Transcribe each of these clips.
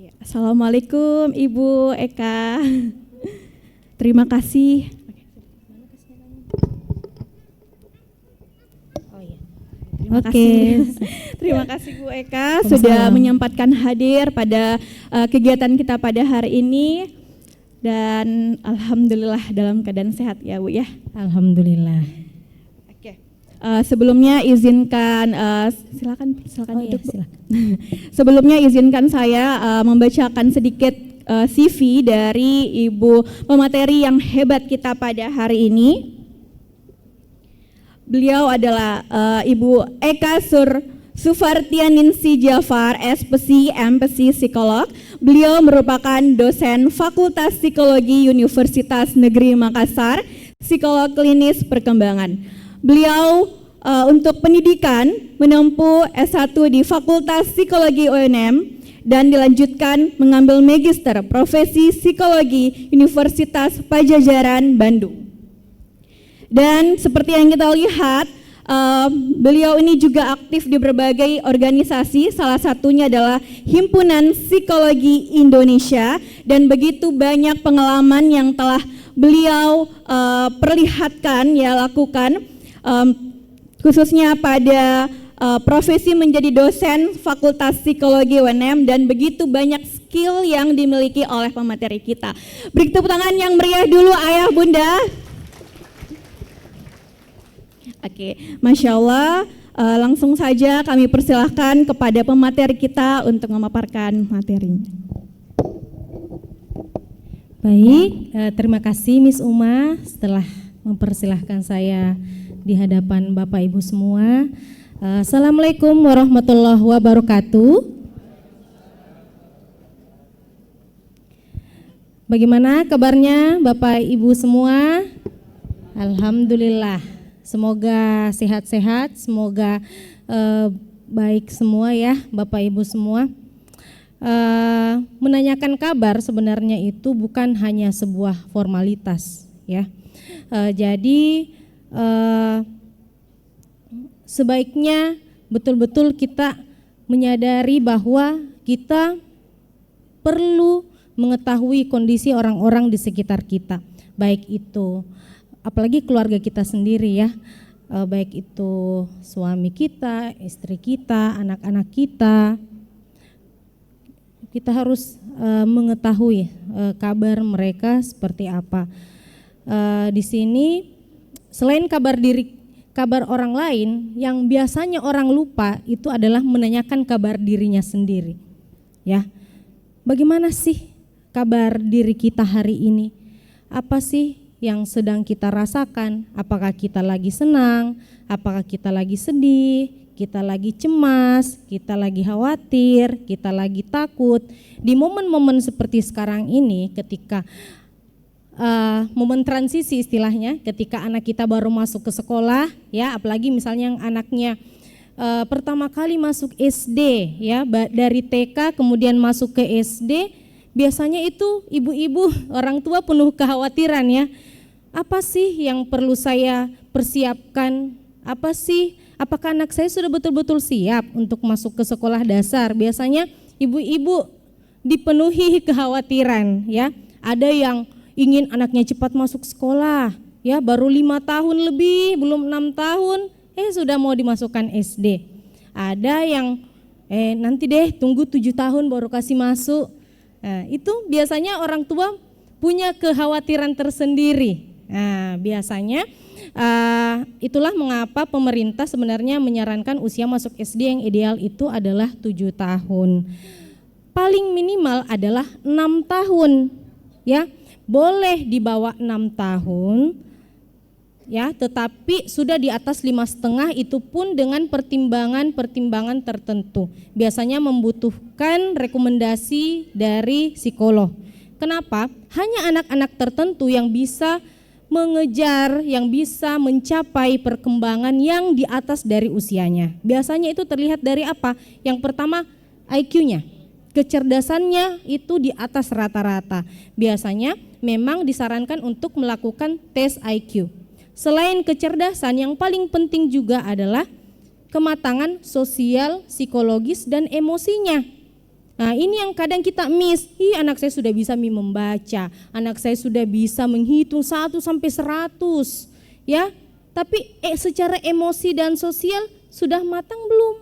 Assalamualaikum Ibu Eka. Terima kasih. Terima kasih Bu Eka sudah menyempatkan hadir pada kegiatan kita pada hari ini dan alhamdulillah dalam keadaan sehat ya Bu ya. Alhamdulillah. Sebelumnya izinkan silakan duduk Bu. Silakan. Sebelumnya izinkan saya membacakan sedikit CV dari Ibu pemateri yang hebat kita pada hari ini. Beliau adalah Ibu Eka Sufartianingsi Jafar, SPC, MPC Psikolog. Beliau merupakan dosen Fakultas Psikologi Universitas Negeri Makassar, psikolog klinis perkembangan. Beliau untuk pendidikan menempuh S1 di Fakultas Psikologi UNM dan dilanjutkan mengambil Magister Profesi Psikologi Universitas Pajajaran, Bandung. Dan seperti yang kita lihat, beliau ini juga aktif di berbagai organisasi, salah satunya adalah Himpunan Psikologi Indonesia, dan begitu banyak pengalaman yang telah beliau perlihatkan, ya lakukan, khususnya pada profesi menjadi dosen Fakultas Psikologi UNM dan begitu banyak skill yang dimiliki oleh pemateri kita. Beri tepuk tangan yang meriah dulu ayah bunda. Oke, Masya Allah, langsung saja kami persilahkan kepada pemateri kita untuk memaparkan materinya. Baik, terima kasih Miss Uma setelah mempersilahkan saya di hadapan Bapak Ibu semua. Assalamualaikum warahmatullahi wabarakatuh. Bagaimana kabarnya Bapak Ibu semua? Alhamdulillah. Semoga sehat-sehat, semoga baik semua ya Bapak Ibu semua. Menanyakan kabar sebenarnya itu bukan hanya sebuah formalitas ya. Jadi sebaiknya betul-betul kita menyadari bahwa kita perlu mengetahui kondisi orang-orang di sekitar kita, baik itu apalagi keluarga kita sendiri ya, baik itu suami kita, istri kita, anak-anak kita. Kita harus mengetahui kabar mereka seperti apa. Di sini selain kabar orang lain, yang biasanya orang lupa itu adalah menanyakan kabar dirinya sendiri. Ya, bagaimana sih kabar diri kita hari ini? Apa sih yang sedang kita rasakan? Apakah kita lagi senang? Apakah kita lagi sedih? Kita lagi cemas? Kita lagi khawatir? Kita lagi takut? Di momen-momen seperti sekarang ini, ketika momen transisi istilahnya, ketika anak kita baru masuk ke sekolah, ya, apalagi misalnya yang anaknya pertama kali masuk SD, ya, dari TK kemudian masuk ke SD, biasanya itu ibu-ibu, orang tua penuh kekhawatiran ya. Apa sih yang perlu saya persiapkan? Apa sih, apakah anak saya sudah betul-betul siap untuk masuk ke sekolah dasar? Biasanya ibu-ibu dipenuhi kekhawatiran ya. Ada yang ingin anaknya cepat masuk sekolah ya, baru 5 tahun lebih, belum 6 tahun, sudah mau dimasukkan SD. Ada yang nanti deh tunggu 7 tahun baru kasih masuk. Nah, itu biasanya orang tua punya kekhawatiran tersendiri. Nah, biasanya itulah mengapa pemerintah sebenarnya menyarankan usia masuk SD yang ideal itu adalah 7 tahun. Paling minimal adalah 6 tahun. Ya, boleh di bawah 6 tahun. Ya, tetapi sudah di atas 5,5 itu pun dengan pertimbangan tertentu. Biasanya membutuhkan rekomendasi dari psikolog. Kenapa? Hanya anak-anak tertentu yang bisa mengejar, yang bisa mencapai perkembangan yang di atas dari usianya. Biasanya itu terlihat dari apa? Yang pertama, IQ-nya. Kecerdasannya itu di atas rata-rata. Biasanya memang disarankan untuk melakukan tes IQ. Selain kecerdasan, yang paling penting juga adalah kematangan sosial, psikologis, dan emosinya. Nah, ini yang kadang kita miss. Anak saya sudah bisa membaca, anak saya sudah bisa menghitung 1 sampai 100, ya. Tapi secara emosi dan sosial sudah matang belum?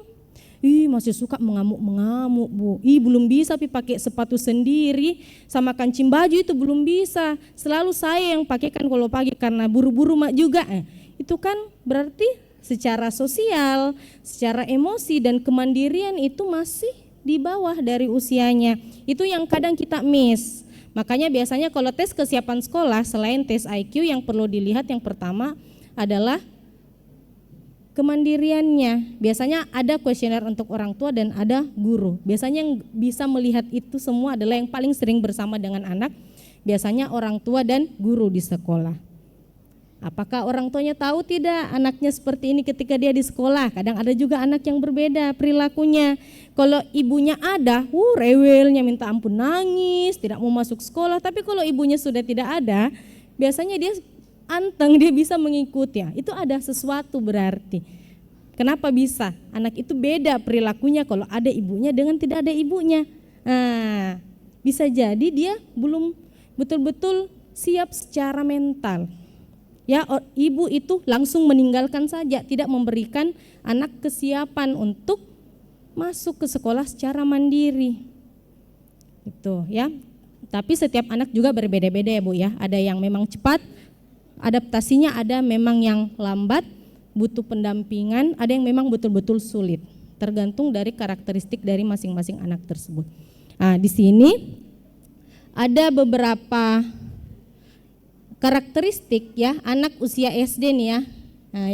Masih suka mengamuk-mengamuk, Bu. Belum bisa pakai sepatu sendiri, sama kancing baju itu belum bisa. Selalu saya yang pakaikan kalau pagi karena buru-buru mak juga. Itu kan berarti secara sosial, secara emosi dan kemandirian itu masih di bawah dari usianya. Itu yang kadang kita miss. Makanya biasanya kalau tes kesiapan sekolah, selain tes IQ yang perlu dilihat yang pertama adalah kemandiriannya. Biasanya ada kuesioner untuk orang tua dan ada guru. Biasanya yang bisa melihat itu semua adalah yang paling sering bersama dengan anak, biasanya orang tua dan guru di sekolah. Apakah orang tuanya tahu tidak anaknya seperti ini ketika dia di sekolah? Kadang ada juga anak yang berbeda perilakunya. Kalau ibunya ada, rewelnya minta ampun, nangis, tidak mau masuk sekolah. Tapi kalau ibunya sudah tidak ada, biasanya dia anteng, dia bisa mengikuti. Itu ada sesuatu berarti. Kenapa bisa? Anak itu beda perilakunya kalau ada ibunya dengan tidak ada ibunya. Bisa jadi dia belum betul-betul siap secara mental. Ya, ibu itu langsung meninggalkan saja, tidak memberikan anak kesiapan untuk masuk ke sekolah secara mandiri. Itu ya. Tapi setiap anak juga berbeda-beda ya, Bu ya. Ada yang memang cepat adaptasinya, ada memang yang lambat, butuh pendampingan, ada yang memang betul-betul sulit. Tergantung dari karakteristik dari masing-masing anak tersebut. Di sini ada beberapa karakteristik ya anak usia SD nih ya,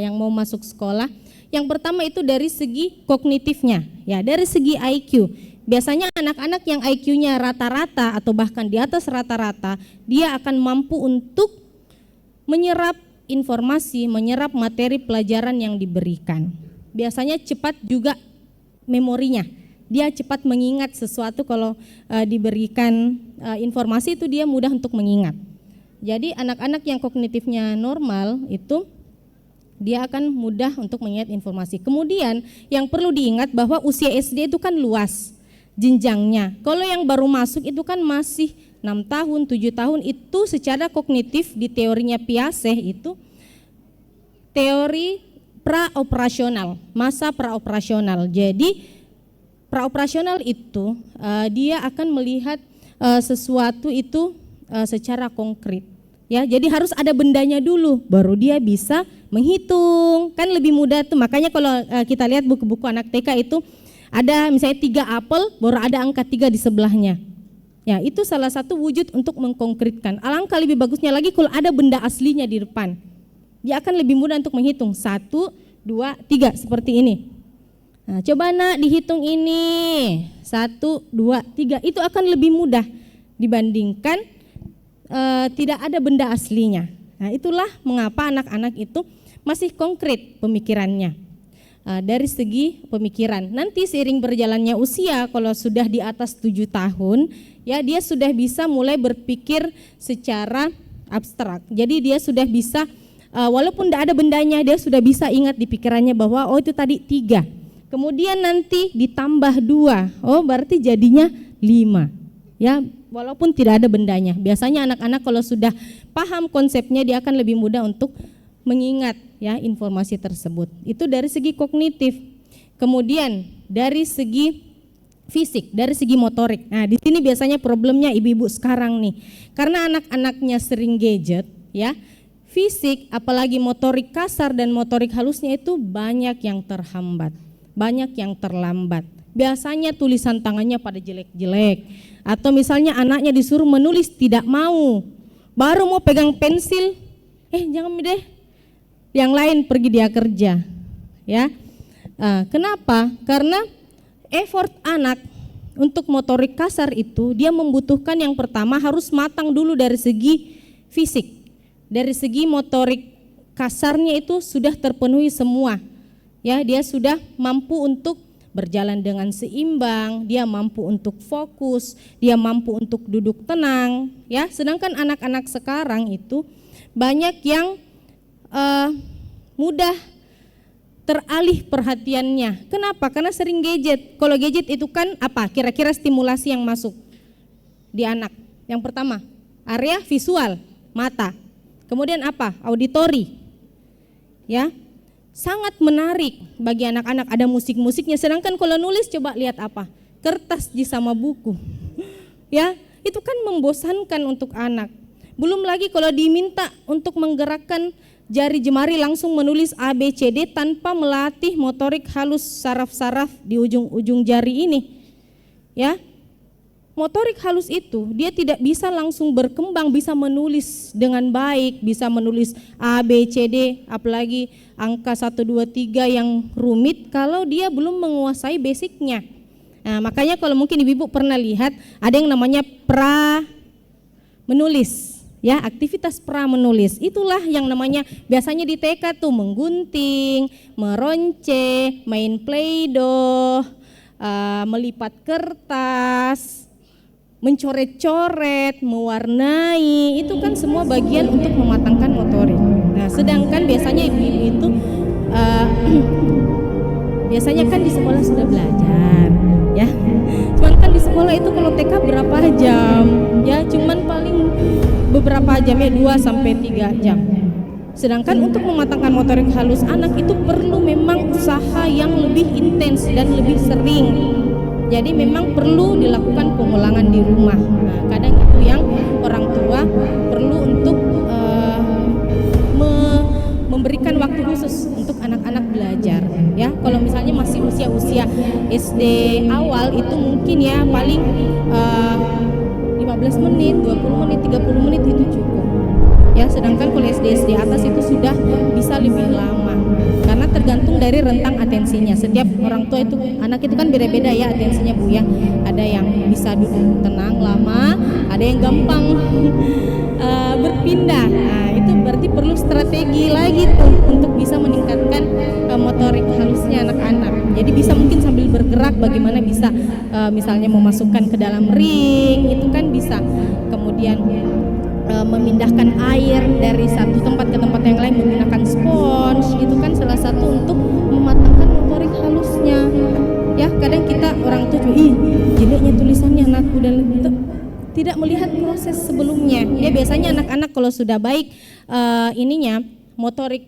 yang mau masuk sekolah. Yang pertama itu dari segi kognitifnya, ya dari segi IQ. Biasanya anak-anak yang IQ-nya rata-rata atau bahkan di atas rata-rata, dia akan mampu untuk menyerap informasi, menyerap materi pelajaran yang diberikan. Biasanya cepat juga memorinya, dia cepat mengingat sesuatu kalau diberikan informasi itu dia mudah untuk mengingat. Jadi anak-anak yang kognitifnya normal itu dia akan mudah untuk mengingat informasi. Kemudian yang perlu diingat bahwa usia SD itu kan luas jenjangnya. Kalau yang baru masuk itu kan masih 6 tahun, 7 tahun, itu secara kognitif di teorinya Piaget itu teori praoperasional, masa praoperasional. Jadi praoperasional itu dia akan melihat sesuatu itu secara konkret. Ya, jadi harus ada bendanya dulu baru dia bisa menghitung. Kan lebih mudah tuh. Makanya kalau kita lihat buku-buku anak TK itu ada misalnya 3 apel baru ada angka 3 di sebelahnya. Ya, itu salah satu wujud untuk mengkonkretkan. Alangkah lebih bagusnya lagi kalau ada benda aslinya di depan. Dia akan lebih mudah untuk menghitung. 1, 2, 3 seperti ini. Nah, coba nak dihitung ini. 1, 2, 3 itu akan lebih mudah dibandingkan tidak ada benda aslinya. Nah, itulah mengapa anak-anak itu masih konkret pemikirannya. Dari segi pemikiran. Nanti seiring berjalannya usia, kalau sudah di atas 7 tahun, ya dia sudah bisa mulai berpikir secara abstrak. Jadi dia sudah bisa, walaupun tidak ada bendanya, dia sudah bisa ingat di pikirannya bahwa itu tadi 3. Kemudian nanti ditambah 2, berarti jadinya 5. Ya, walaupun tidak ada bendanya. Biasanya anak-anak kalau sudah paham konsepnya dia akan lebih mudah untuk mengingat ya informasi tersebut. Itu dari segi kognitif. Kemudian dari segi fisik, dari segi motorik. Nah, di sini biasanya problemnya ibu-ibu sekarang nih. Karena anak-anaknya sering gadget ya. Fisik apalagi motorik kasar dan motorik halusnya itu banyak yang terhambat, banyak yang terlambat. Biasanya tulisan tangannya pada jelek-jelek. Atau misalnya anaknya disuruh menulis tidak mau, baru mau pegang pensil, jangan deh, yang lain pergi dia kerja, ya. Kenapa? Karena effort anak untuk motorik kasar itu dia membutuhkan yang pertama harus matang dulu dari segi fisik, dari segi motorik kasarnya itu sudah terpenuhi semua, ya dia sudah mampu untuk berjalan dengan seimbang, dia mampu untuk fokus, dia mampu untuk duduk tenang, ya. Sedangkan anak-anak sekarang itu banyak yang mudah teralih perhatiannya. Kenapa? Karena sering gadget. Kalau gadget itu kan apa? Kira-kira stimulasi yang masuk di anak. Yang pertama, area visual, mata. Kemudian apa? Auditori. Ya. Sangat menarik bagi anak-anak, ada musik-musiknya. Sedangkan kalau nulis coba lihat apa? Kertas sama buku. Ya, itu kan membosankan untuk anak. Belum lagi kalau diminta untuk menggerakkan jari jemari langsung menulis A, B, C, D tanpa melatih motorik halus saraf-saraf di ujung-ujung jari ini. Ya, motorik halus itu dia tidak bisa langsung berkembang, bisa menulis dengan baik, bisa menulis A, B, C, D, apalagi angka 1, 2, 3 yang rumit kalau dia belum menguasai basicnya. Nah, makanya kalau mungkin ibu-ibu pernah lihat ada yang namanya menulis. Ya, aktivitas menulis itulah yang namanya biasanya di TK tuh menggunting, meronce, main play-doh, melipat kertas, mencoret-coret, mewarnai, itu kan semua bagian untuk mematangkan motorik. Nah, sedangkan biasanya ibu-ibu itu biasanya kan di sekolah sudah belajar, ya. Cuman kan di sekolah itu kalau TK berapa jam? Ya, cuman paling beberapa jam, ya 2 sampai 3 jam. Sedangkan untuk mematangkan motorik halus anak itu perlu memang usaha yang lebih intens dan lebih sering. Jadi memang perlu dilakukan pengulangan di rumah. Nah, kadang itu yang orang tua perlu untuk memberikan waktu khusus untuk anak-anak belajar. Ya, kalau misalnya masih usia-usia SD awal itu mungkin ya paling 15 menit, 20 menit, 30 menit itu cukup. Ya, sedangkan kalau SD atas itu sudah bisa lebih lama. Karena tergantung dari rentang atensinya. Setiap orang tua itu, anak itu kan beda-beda ya atensinya Bu ya. Ada yang bisa duduk tenang lama, ada yang gampang berpindah. Nah, itu berarti perlu strategi lagi tuh untuk bisa meningkatkan motorik halusnya anak-anak. Jadi bisa mungkin sambil bergerak bagaimana bisa misalnya memasukkan ke dalam ring, itu kan bisa. Kemudian memindahkan air dari satu tempat ke tempat yang lain menggunakan spons, itu kan salah satu untuk mematangkan motorik halusnya. Ya, kadang kita orang tua jeleknya tulisannya anakku, dan itu tidak melihat proses sebelumnya. Ya, biasanya anak-anak kalau sudah baik motorik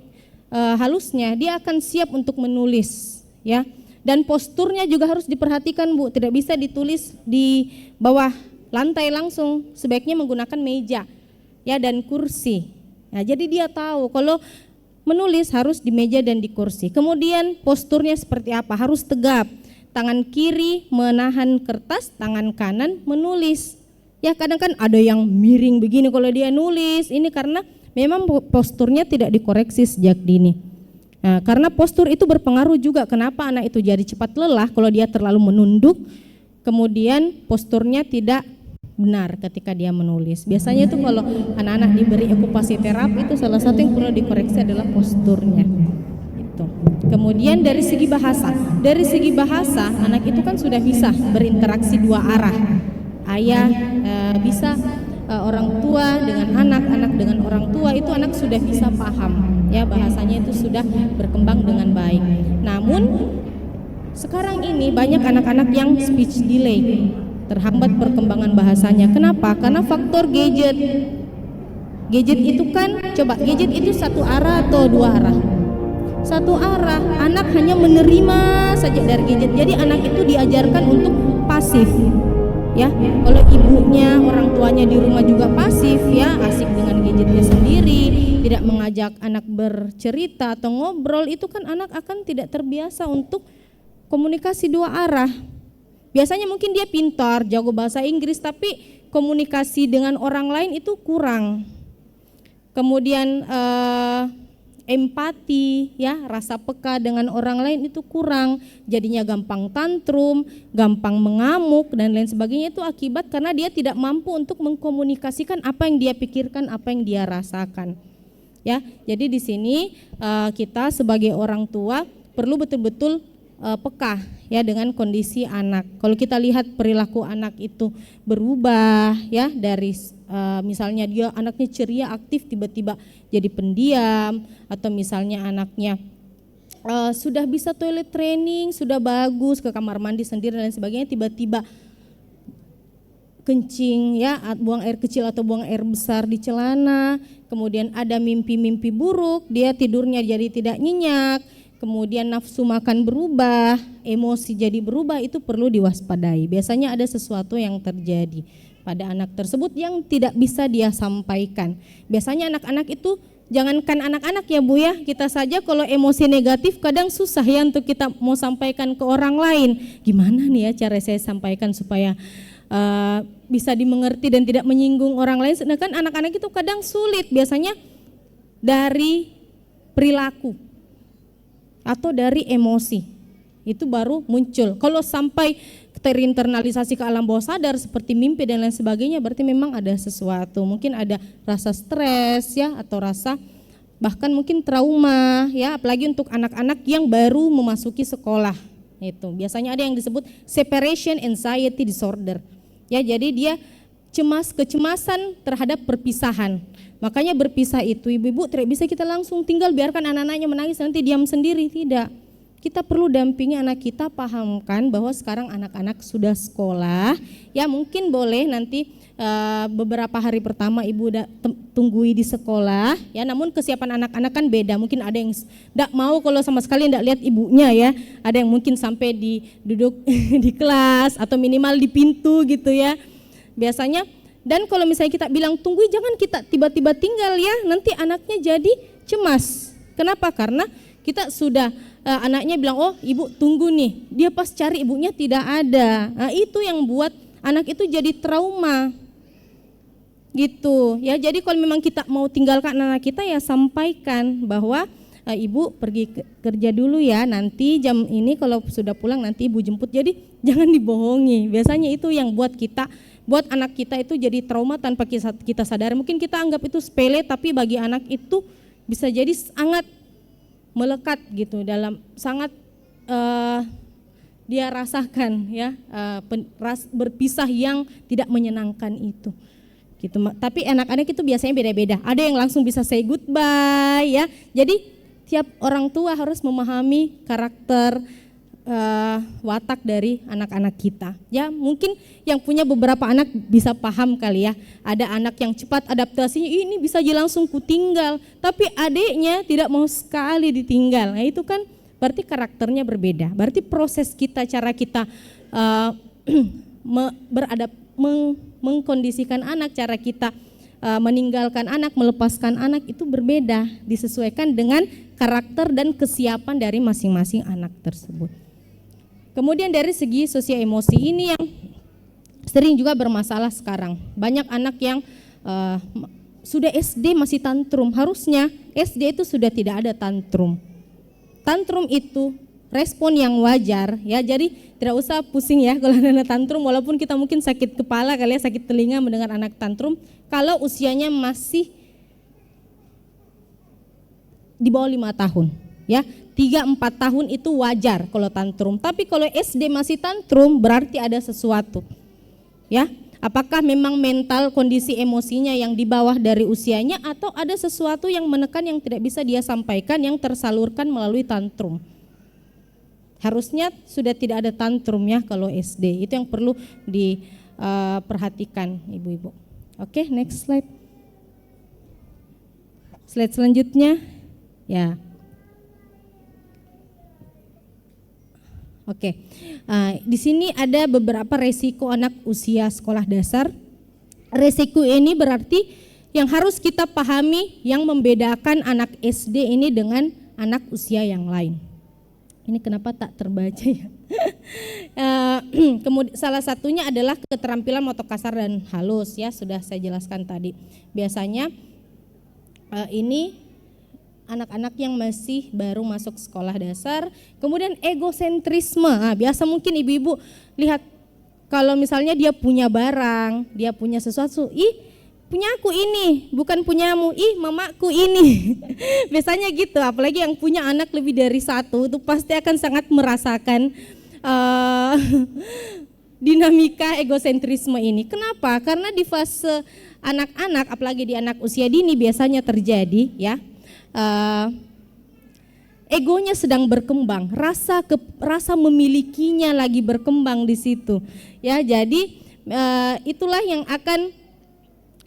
halusnya, dia akan siap untuk menulis, ya. Dan posturnya juga harus diperhatikan Bu, tidak bisa ditulis di bawah lantai langsung, sebaiknya menggunakan meja, ya, dan kursi. Nah, jadi dia tahu kalau menulis harus di meja dan di kursi. Kemudian posturnya seperti apa? Harus tegap. Tangan kiri menahan kertas, tangan kanan menulis. Ya, kadang kan ada yang miring begini kalau dia nulis. Ini karena memang posturnya tidak dikoreksi sejak dini. Nah, karena postur itu berpengaruh juga kenapa anak itu jadi cepat lelah kalau dia terlalu menunduk. Kemudian posturnya tidak benar ketika dia menulis. Biasanya itu kalau anak-anak diberi okupasi terapi itu salah satu yang perlu dikoreksi adalah posturnya. Itu. Kemudian dari segi bahasa anak itu kan sudah bisa berinteraksi dua arah. Ayah bisa orang tua dengan anak dengan orang tua, itu anak sudah bisa paham. Ya, bahasanya itu sudah berkembang dengan baik. Namun sekarang ini banyak anak-anak yang speech delay, terhambat perkembangan bahasanya. Kenapa? Karena faktor gadget. Gadget itu kan, gadget itu satu arah atau dua arah? Satu arah. Anak hanya menerima saja dari gadget. Jadi anak itu diajarkan untuk pasif. Ya, kalau ibunya, orang tuanya di rumah juga pasif, ya, asik dengan gadgetnya sendiri, tidak mengajak anak bercerita atau ngobrol, itu kan anak akan tidak terbiasa untuk komunikasi dua arah. Biasanya mungkin dia pintar, jago bahasa Inggris, tapi komunikasi dengan orang lain itu kurang. Kemudian empati, ya, rasa peka dengan orang lain itu kurang. Jadinya gampang tantrum, gampang mengamuk dan lain sebagainya. Itu akibat karena dia tidak mampu untuk mengkomunikasikan apa yang dia pikirkan, apa yang dia rasakan. Ya, jadi di sini kita sebagai orang tua perlu betul-betul peka, ya, dengan kondisi anak. Kalau kita lihat perilaku anak itu berubah, ya, dari misalnya dia anaknya ceria aktif tiba-tiba jadi pendiam, atau misalnya anaknya sudah bisa toilet training, sudah bagus, ke kamar mandi sendiri dan lain sebagainya, tiba-tiba kencing ya, buang air kecil atau buang air besar di celana, kemudian ada mimpi-mimpi buruk, dia tidurnya jadi tidak nyenyak, kemudian nafsu makan berubah, emosi jadi berubah, itu perlu diwaspadai. Biasanya ada sesuatu yang terjadi pada anak tersebut yang tidak bisa dia sampaikan. Biasanya anak-anak itu, jangankan anak-anak ya Bu ya, kita saja kalau emosi negatif kadang susah ya untuk kita mau sampaikan ke orang lain. Gimana nih ya cara saya sampaikan supaya bisa dimengerti dan tidak menyinggung orang lain. Sedangkan anak-anak itu kadang sulit, biasanya dari perilaku atau dari emosi itu baru muncul. Kalau sampai terinternalisasi ke alam bawah sadar seperti mimpi dan lain sebagainya, berarti memang ada sesuatu, mungkin ada rasa stres ya, atau rasa bahkan mungkin trauma ya, apalagi untuk anak-anak yang baru memasuki sekolah. Itu biasanya ada yang disebut separation anxiety disorder ya, jadi dia kecemasan terhadap perpisahan. Makanya berpisah itu ibu-ibu tidak bisa kita langsung tinggal biarkan anak-anaknya menangis nanti diam sendiri, tidak. Kita perlu dampingi anak kita, pahamkan bahwa sekarang anak-anak sudah sekolah ya, mungkin boleh nanti beberapa hari pertama ibu tunggui di sekolah ya, namun kesiapan anak-anak kan beda, mungkin ada yang tidak mau kalau sama sekali tidak lihat ibunya ya, ada yang mungkin sampai duduk di kelas atau minimal di pintu gitu ya biasanya. Dan kalau misalnya kita bilang tunggui, jangan kita tiba-tiba tinggal ya, nanti anaknya jadi cemas. Kenapa? Karena kita sudah anaknya bilang, oh ibu tunggu nih, dia pas cari ibunya tidak ada. Nah, itu yang buat anak itu jadi trauma gitu ya. Jadi kalau memang kita mau tinggalkan anak kita ya sampaikan bahwa ibu pergi kerja dulu ya, nanti jam ini kalau sudah pulang nanti ibu jemput. Jadi jangan dibohongi. Biasanya itu yang buat anak kita itu jadi trauma tanpa kita sadar. Mungkin kita anggap itu sepele, tapi bagi anak itu bisa jadi sangat melekat gitu, dalam sangat dia rasakan ya, berpisah yang tidak menyenangkan itu gitu. Tapi anak-anak itu biasanya beda-beda, ada yang langsung bisa say goodbye ya. Jadi tiap orang tua harus memahami karakter watak dari anak-anak kita ya. Mungkin yang punya beberapa anak bisa paham kali ya, ada anak yang cepat adaptasinya, ini bisa aja langsung kutinggal, tapi adiknya tidak mau sekali ditinggal. Nah itu kan berarti karakternya berbeda, berarti proses kita, cara kita mengkondisikan anak, cara kita meninggalkan anak, melepaskan anak itu berbeda, disesuaikan dengan karakter dan kesiapan dari masing-masing anak tersebut. Kemudian dari segi sosial emosi ini yang sering juga bermasalah sekarang. Banyak anak yang sudah SD masih tantrum, harusnya SD itu sudah tidak ada tantrum. Tantrum itu respon yang wajar ya, jadi tidak usah pusing ya kalau ada tantrum, walaupun kita mungkin sakit kepala kali ya, sakit telinga mendengar anak tantrum, kalau usianya masih di bawah 5 tahun ya. 3-4 tahun itu wajar kalau tantrum, tapi kalau SD masih tantrum berarti ada sesuatu ya. Apakah memang mental kondisi emosinya yang di bawah dari usianya, atau ada sesuatu yang menekan yang tidak bisa dia sampaikan yang tersalurkan melalui tantrum. Harusnya sudah tidak ada tantrum ya kalau SD, itu yang perlu diperhatikan ibu-ibu. Oke, next slide. Slide selanjutnya ya. Oke, di sini ada beberapa resiko anak usia sekolah dasar. Resiko ini berarti yang harus kita pahami yang membedakan anak SD ini dengan anak usia yang lain. Ini kenapa tak terbaca ya? Kemudian salah satunya adalah keterampilan motor kasar dan halus ya, sudah saya jelaskan tadi. Biasanya ini anak-anak yang masih baru masuk sekolah dasar. Kemudian egosentrisme, biasa mungkin ibu-ibu lihat kalau misalnya dia punya barang, dia punya sesuatu, punya aku ini, bukan punyamu, mamaku ini. Biasanya gitu, apalagi yang punya anak lebih dari satu, itu pasti akan sangat merasakan dinamika egosentrisme ini. Kenapa? Karena di fase anak-anak, apalagi di anak usia dini biasanya terjadi ya. egonya sedang berkembang, rasa memilikinya lagi berkembang di situ. Ya, jadi itulah yang akan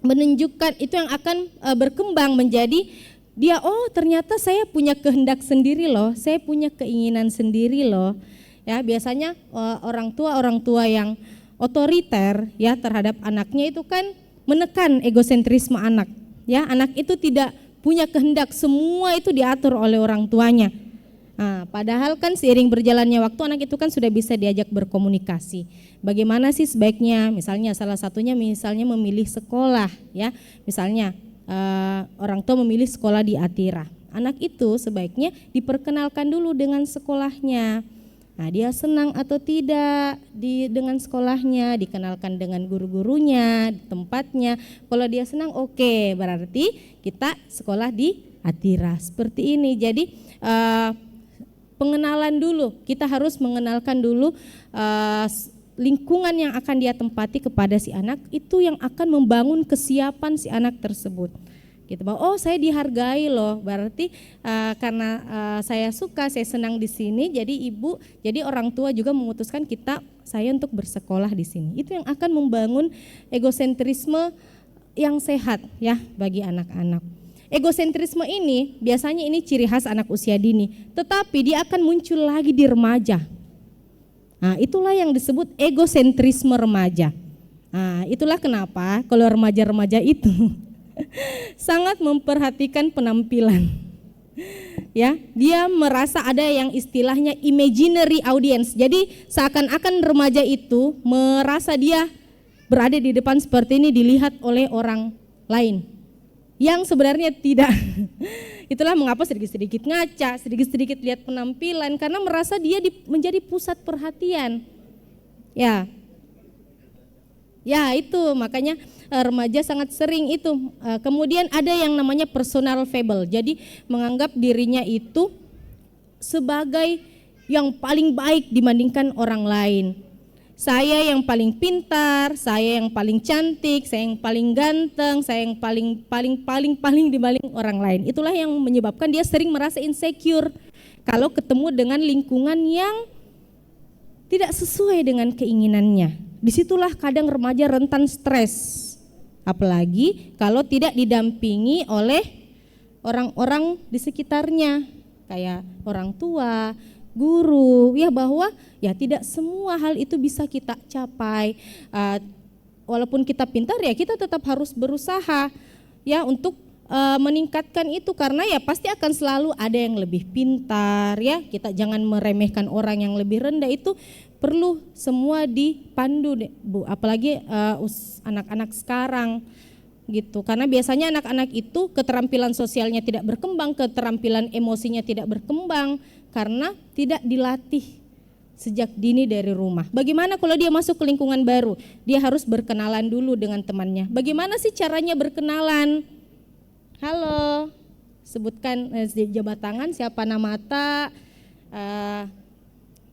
menunjukkan, itu yang akan berkembang menjadi dia, oh ternyata saya punya kehendak sendiri loh, saya punya keinginan sendiri loh. Ya, biasanya orang tua yang otoriter ya terhadap anaknya itu kan menekan egosentrisme anak. Ya, anak itu tidak punya kehendak, semua itu diatur oleh orang tuanya. Nah, padahal kan seiring berjalannya waktu anak itu kan sudah bisa diajak berkomunikasi. Bagaimana sih sebaiknya? Misalnya salah satunya memilih sekolah ya. Misalnya orang tua memilih sekolah di Atira. Anak itu sebaiknya diperkenalkan dulu dengan sekolahnya. Nah, dia senang atau tidak dengan sekolahnya, dikenalkan dengan guru-gurunya, tempatnya. Kalau dia senang, oke, berarti kita sekolah di Atira. Seperti ini. Jadi pengenalan dulu, kita harus mengenalkan dulu lingkungan yang akan dia tempati kepada si anak, itu yang akan membangun kesiapan si anak tersebut. Gitu, bahwa oh saya dihargai loh, berarti karena saya suka, saya senang di sini, jadi orang tua juga memutuskan saya untuk bersekolah di sini. Itu yang akan membangun egosentrisme yang sehat ya bagi anak-anak. Egosentrisme ini biasanya ini ciri khas anak usia dini, tetapi dia akan muncul lagi di remaja. Nah, itulah yang disebut egosentrisme remaja. Nah, itulah kenapa kalau remaja-remaja itu sangat memperhatikan penampilan. Ya, dia merasa ada yang istilahnya imaginary audience. Jadi seakan-akan remaja itu merasa dia berada di depan seperti ini dilihat oleh orang lain. Yang sebenarnya tidak. Itulah mengapa sedikit-sedikit ngaca, sedikit-sedikit lihat penampilan karena merasa dia menjadi pusat perhatian. Ya. Ya, itu makanya remaja sangat sering itu. Kemudian ada yang namanya personal fable. Jadi menganggap dirinya itu sebagai yang paling baik dibandingkan orang lain. Saya yang paling pintar, saya yang paling cantik, saya yang paling ganteng, saya yang paling dibanding orang lain. Itulah yang menyebabkan dia sering merasa insecure kalau ketemu dengan lingkungan yang tidak sesuai dengan keinginannya. Disitulah kadang remaja rentan stres, apalagi kalau tidak didampingi oleh orang-orang di sekitarnya, kayak orang tua, guru, ya bahwa ya tidak semua hal itu bisa kita capai. Walaupun kita pintar ya kita tetap harus berusaha ya untuk meningkatkan itu karena ya pasti akan selalu ada yang lebih pintar ya. Kita jangan meremehkan orang yang lebih rendah, itu perlu semua dipandu Bu, apalagi anak-anak sekarang gitu. Karena biasanya anak-anak itu keterampilan sosialnya tidak berkembang, keterampilan emosinya tidak berkembang karena tidak dilatih sejak dini dari rumah. Bagaimana kalau dia masuk ke lingkungan baru? Dia harus berkenalan dulu dengan temannya. Bagaimana sih caranya berkenalan? Halo, sebutkan jabat tangan, siapa nama tak,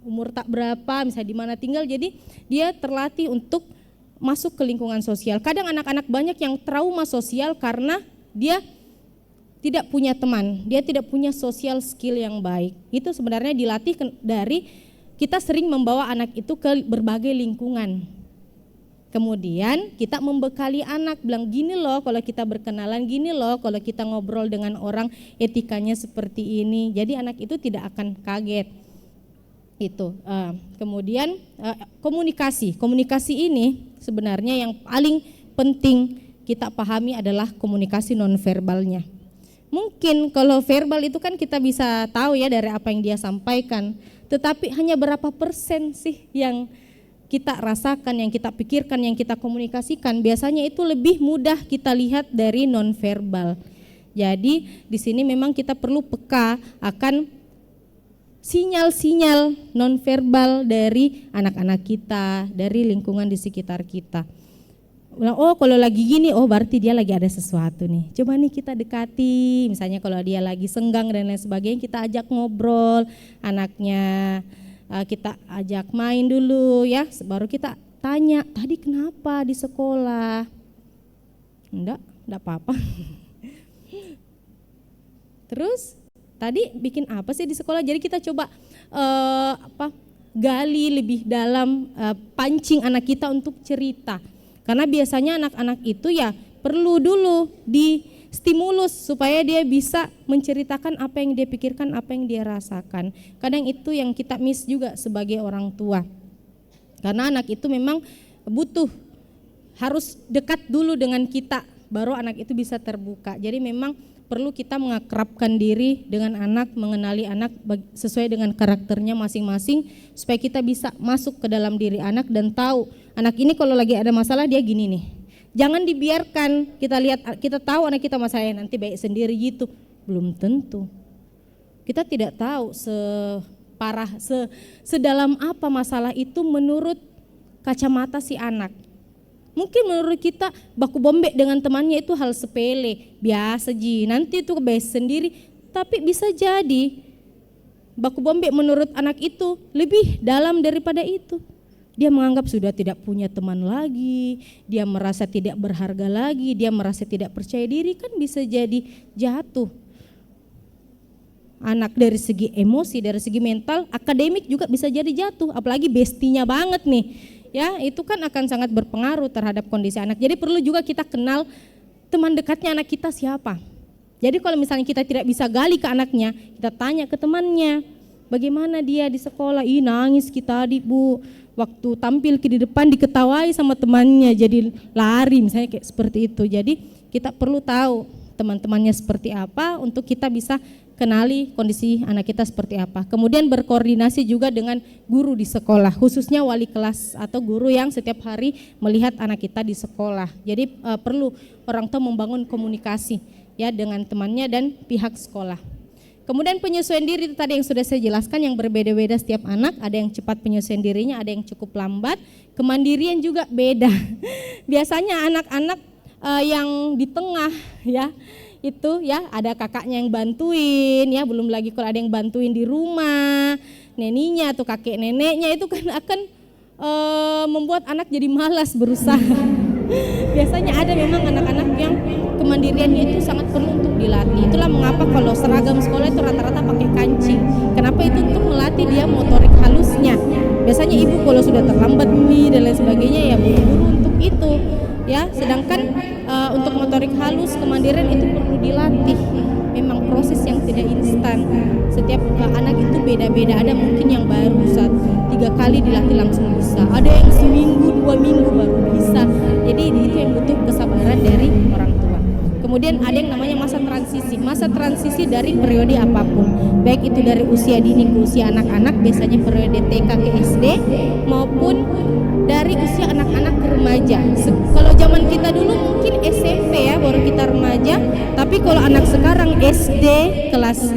umur tak berapa, misalnya di mana tinggal. Jadi dia terlatih untuk masuk ke lingkungan sosial. Kadang anak-anak banyak yang trauma sosial karena dia tidak punya teman, dia tidak punya social skill yang baik. Itu sebenarnya dilatih dari kita sering membawa anak itu ke berbagai lingkungan. Kemudian kita membekali anak, bilang gini loh kalau kita berkenalan, gini loh kalau kita ngobrol dengan orang etikanya seperti ini. Jadi anak itu tidak akan kaget. Itu. Kemudian komunikasi ini sebenarnya yang paling penting kita pahami adalah komunikasi nonverbalnya. Mungkin kalau verbal itu kan kita bisa tahu ya dari apa yang dia sampaikan, tetapi hanya berapa persen sih yang kita rasakan, yang kita pikirkan, yang kita komunikasikan. Biasanya itu lebih mudah kita lihat dari nonverbal. Jadi di sini memang kita perlu peka akan sinyal-sinyal nonverbal dari anak-anak kita, dari lingkungan di sekitar kita. Oh kalau lagi gini, oh berarti dia lagi ada sesuatu nih. Coba nih kita dekati, misalnya kalau dia lagi senggang dan lain sebagainya, kita ajak ngobrol anaknya, kita ajak main dulu ya, baru kita tanya, tadi kenapa di sekolah? Enggak apa-apa. Terus tadi bikin apa sih di sekolah? Jadi kita coba gali lebih dalam, pancing anak kita untuk cerita. Karena biasanya anak-anak itu ya perlu dulu di stimulus supaya dia bisa menceritakan apa yang dia pikirkan, apa yang dia rasakan. Kadang itu yang kita miss juga sebagai orang tua. Karena anak itu memang butuh, harus dekat dulu dengan kita, baru anak itu bisa terbuka. Jadi memang perlu kita mengakrabkan diri dengan anak, mengenali anak sesuai dengan karakternya masing-masing, supaya kita bisa masuk ke dalam diri anak dan tahu, anak ini kalau lagi ada masalah dia gini nih. Jangan dibiarkan kita lihat, kita tahu anak kita masalahnya nanti baik sendiri gitu. Belum tentu. Kita tidak tahu separah, sedalam apa masalah itu menurut kacamata si anak. Mungkin menurut kita baku bombek dengan temannya itu hal sepele, biasa ji, nanti itu baik sendiri. Tapi bisa jadi baku bombek menurut anak itu lebih dalam daripada itu. Dia menganggap sudah tidak punya teman lagi, dia merasa tidak berharga lagi, dia merasa tidak percaya diri, kan bisa jadi jatuh. Anak dari segi emosi, dari segi mental, akademik juga bisa jadi jatuh, apalagi bestinya banget nih. Ya, itu kan akan sangat berpengaruh terhadap kondisi anak. Jadi perlu juga kita kenal teman dekatnya anak kita siapa. Jadi kalau misalnya kita tidak bisa gali ke anaknya, kita tanya ke temannya, bagaimana dia di sekolah? Ih, nangis kita adik bu, waktu tampil di depan diketawai sama temannya jadi lari, misalnya kayak seperti itu. Jadi kita perlu tahu teman-temannya seperti apa untuk kita bisa kenali kondisi anak kita seperti apa. Kemudian berkoordinasi juga dengan guru di sekolah, khususnya wali kelas atau guru yang setiap hari melihat anak kita di sekolah. Jadi perlu orang tua membangun komunikasi ya dengan temannya dan pihak sekolah. Kemudian penyesuaian diri itu tadi yang sudah saya jelaskan, yang berbeda-beda setiap anak, ada yang cepat penyesuaian dirinya, ada yang cukup lambat. Kemandirian juga beda. Biasanya anak-anak yang di tengah ya, itu ya ada kakaknya yang bantuin ya, belum lagi kalau ada yang bantuin di rumah, neninya atau kakek neneknya, itu kan akan membuat anak jadi malas berusaha. Biasanya ada memang anak-anak yang kemandiriannya itu sangat perlu untuk dilatih. Itulah mengapa kalau seragam sekolah itu rata-rata pakai kancing. Kenapa? Itu untuk melatih dia motorik halusnya. Biasanya ibu kalau sudah terlambat nih dan lain sebagainya ya buru-buru untuk itu. Ya, sedangkan untuk motorik halus, kemandirian itu perlu dilatih. Memang proses yang tidak instan. Setiap anak itu beda-beda. Ada mungkin yang baru 3 kali dilatih langsung bisa. Ada yang seminggu, 2 minggu baru bisa. Jadi itu yang butuh kesabaran dari orang tua. Kemudian ada yang namanya masa transisi. Masa transisi dari periode apapun. Baik itu dari usia dini ke usia anak-anak, biasanya periode TK ke SD, maupun dari usia anak-anak ke remaja. Kalau zaman kita dulu mungkin SMP ya baru kita remaja, tapi kalau anak sekarang SD kelas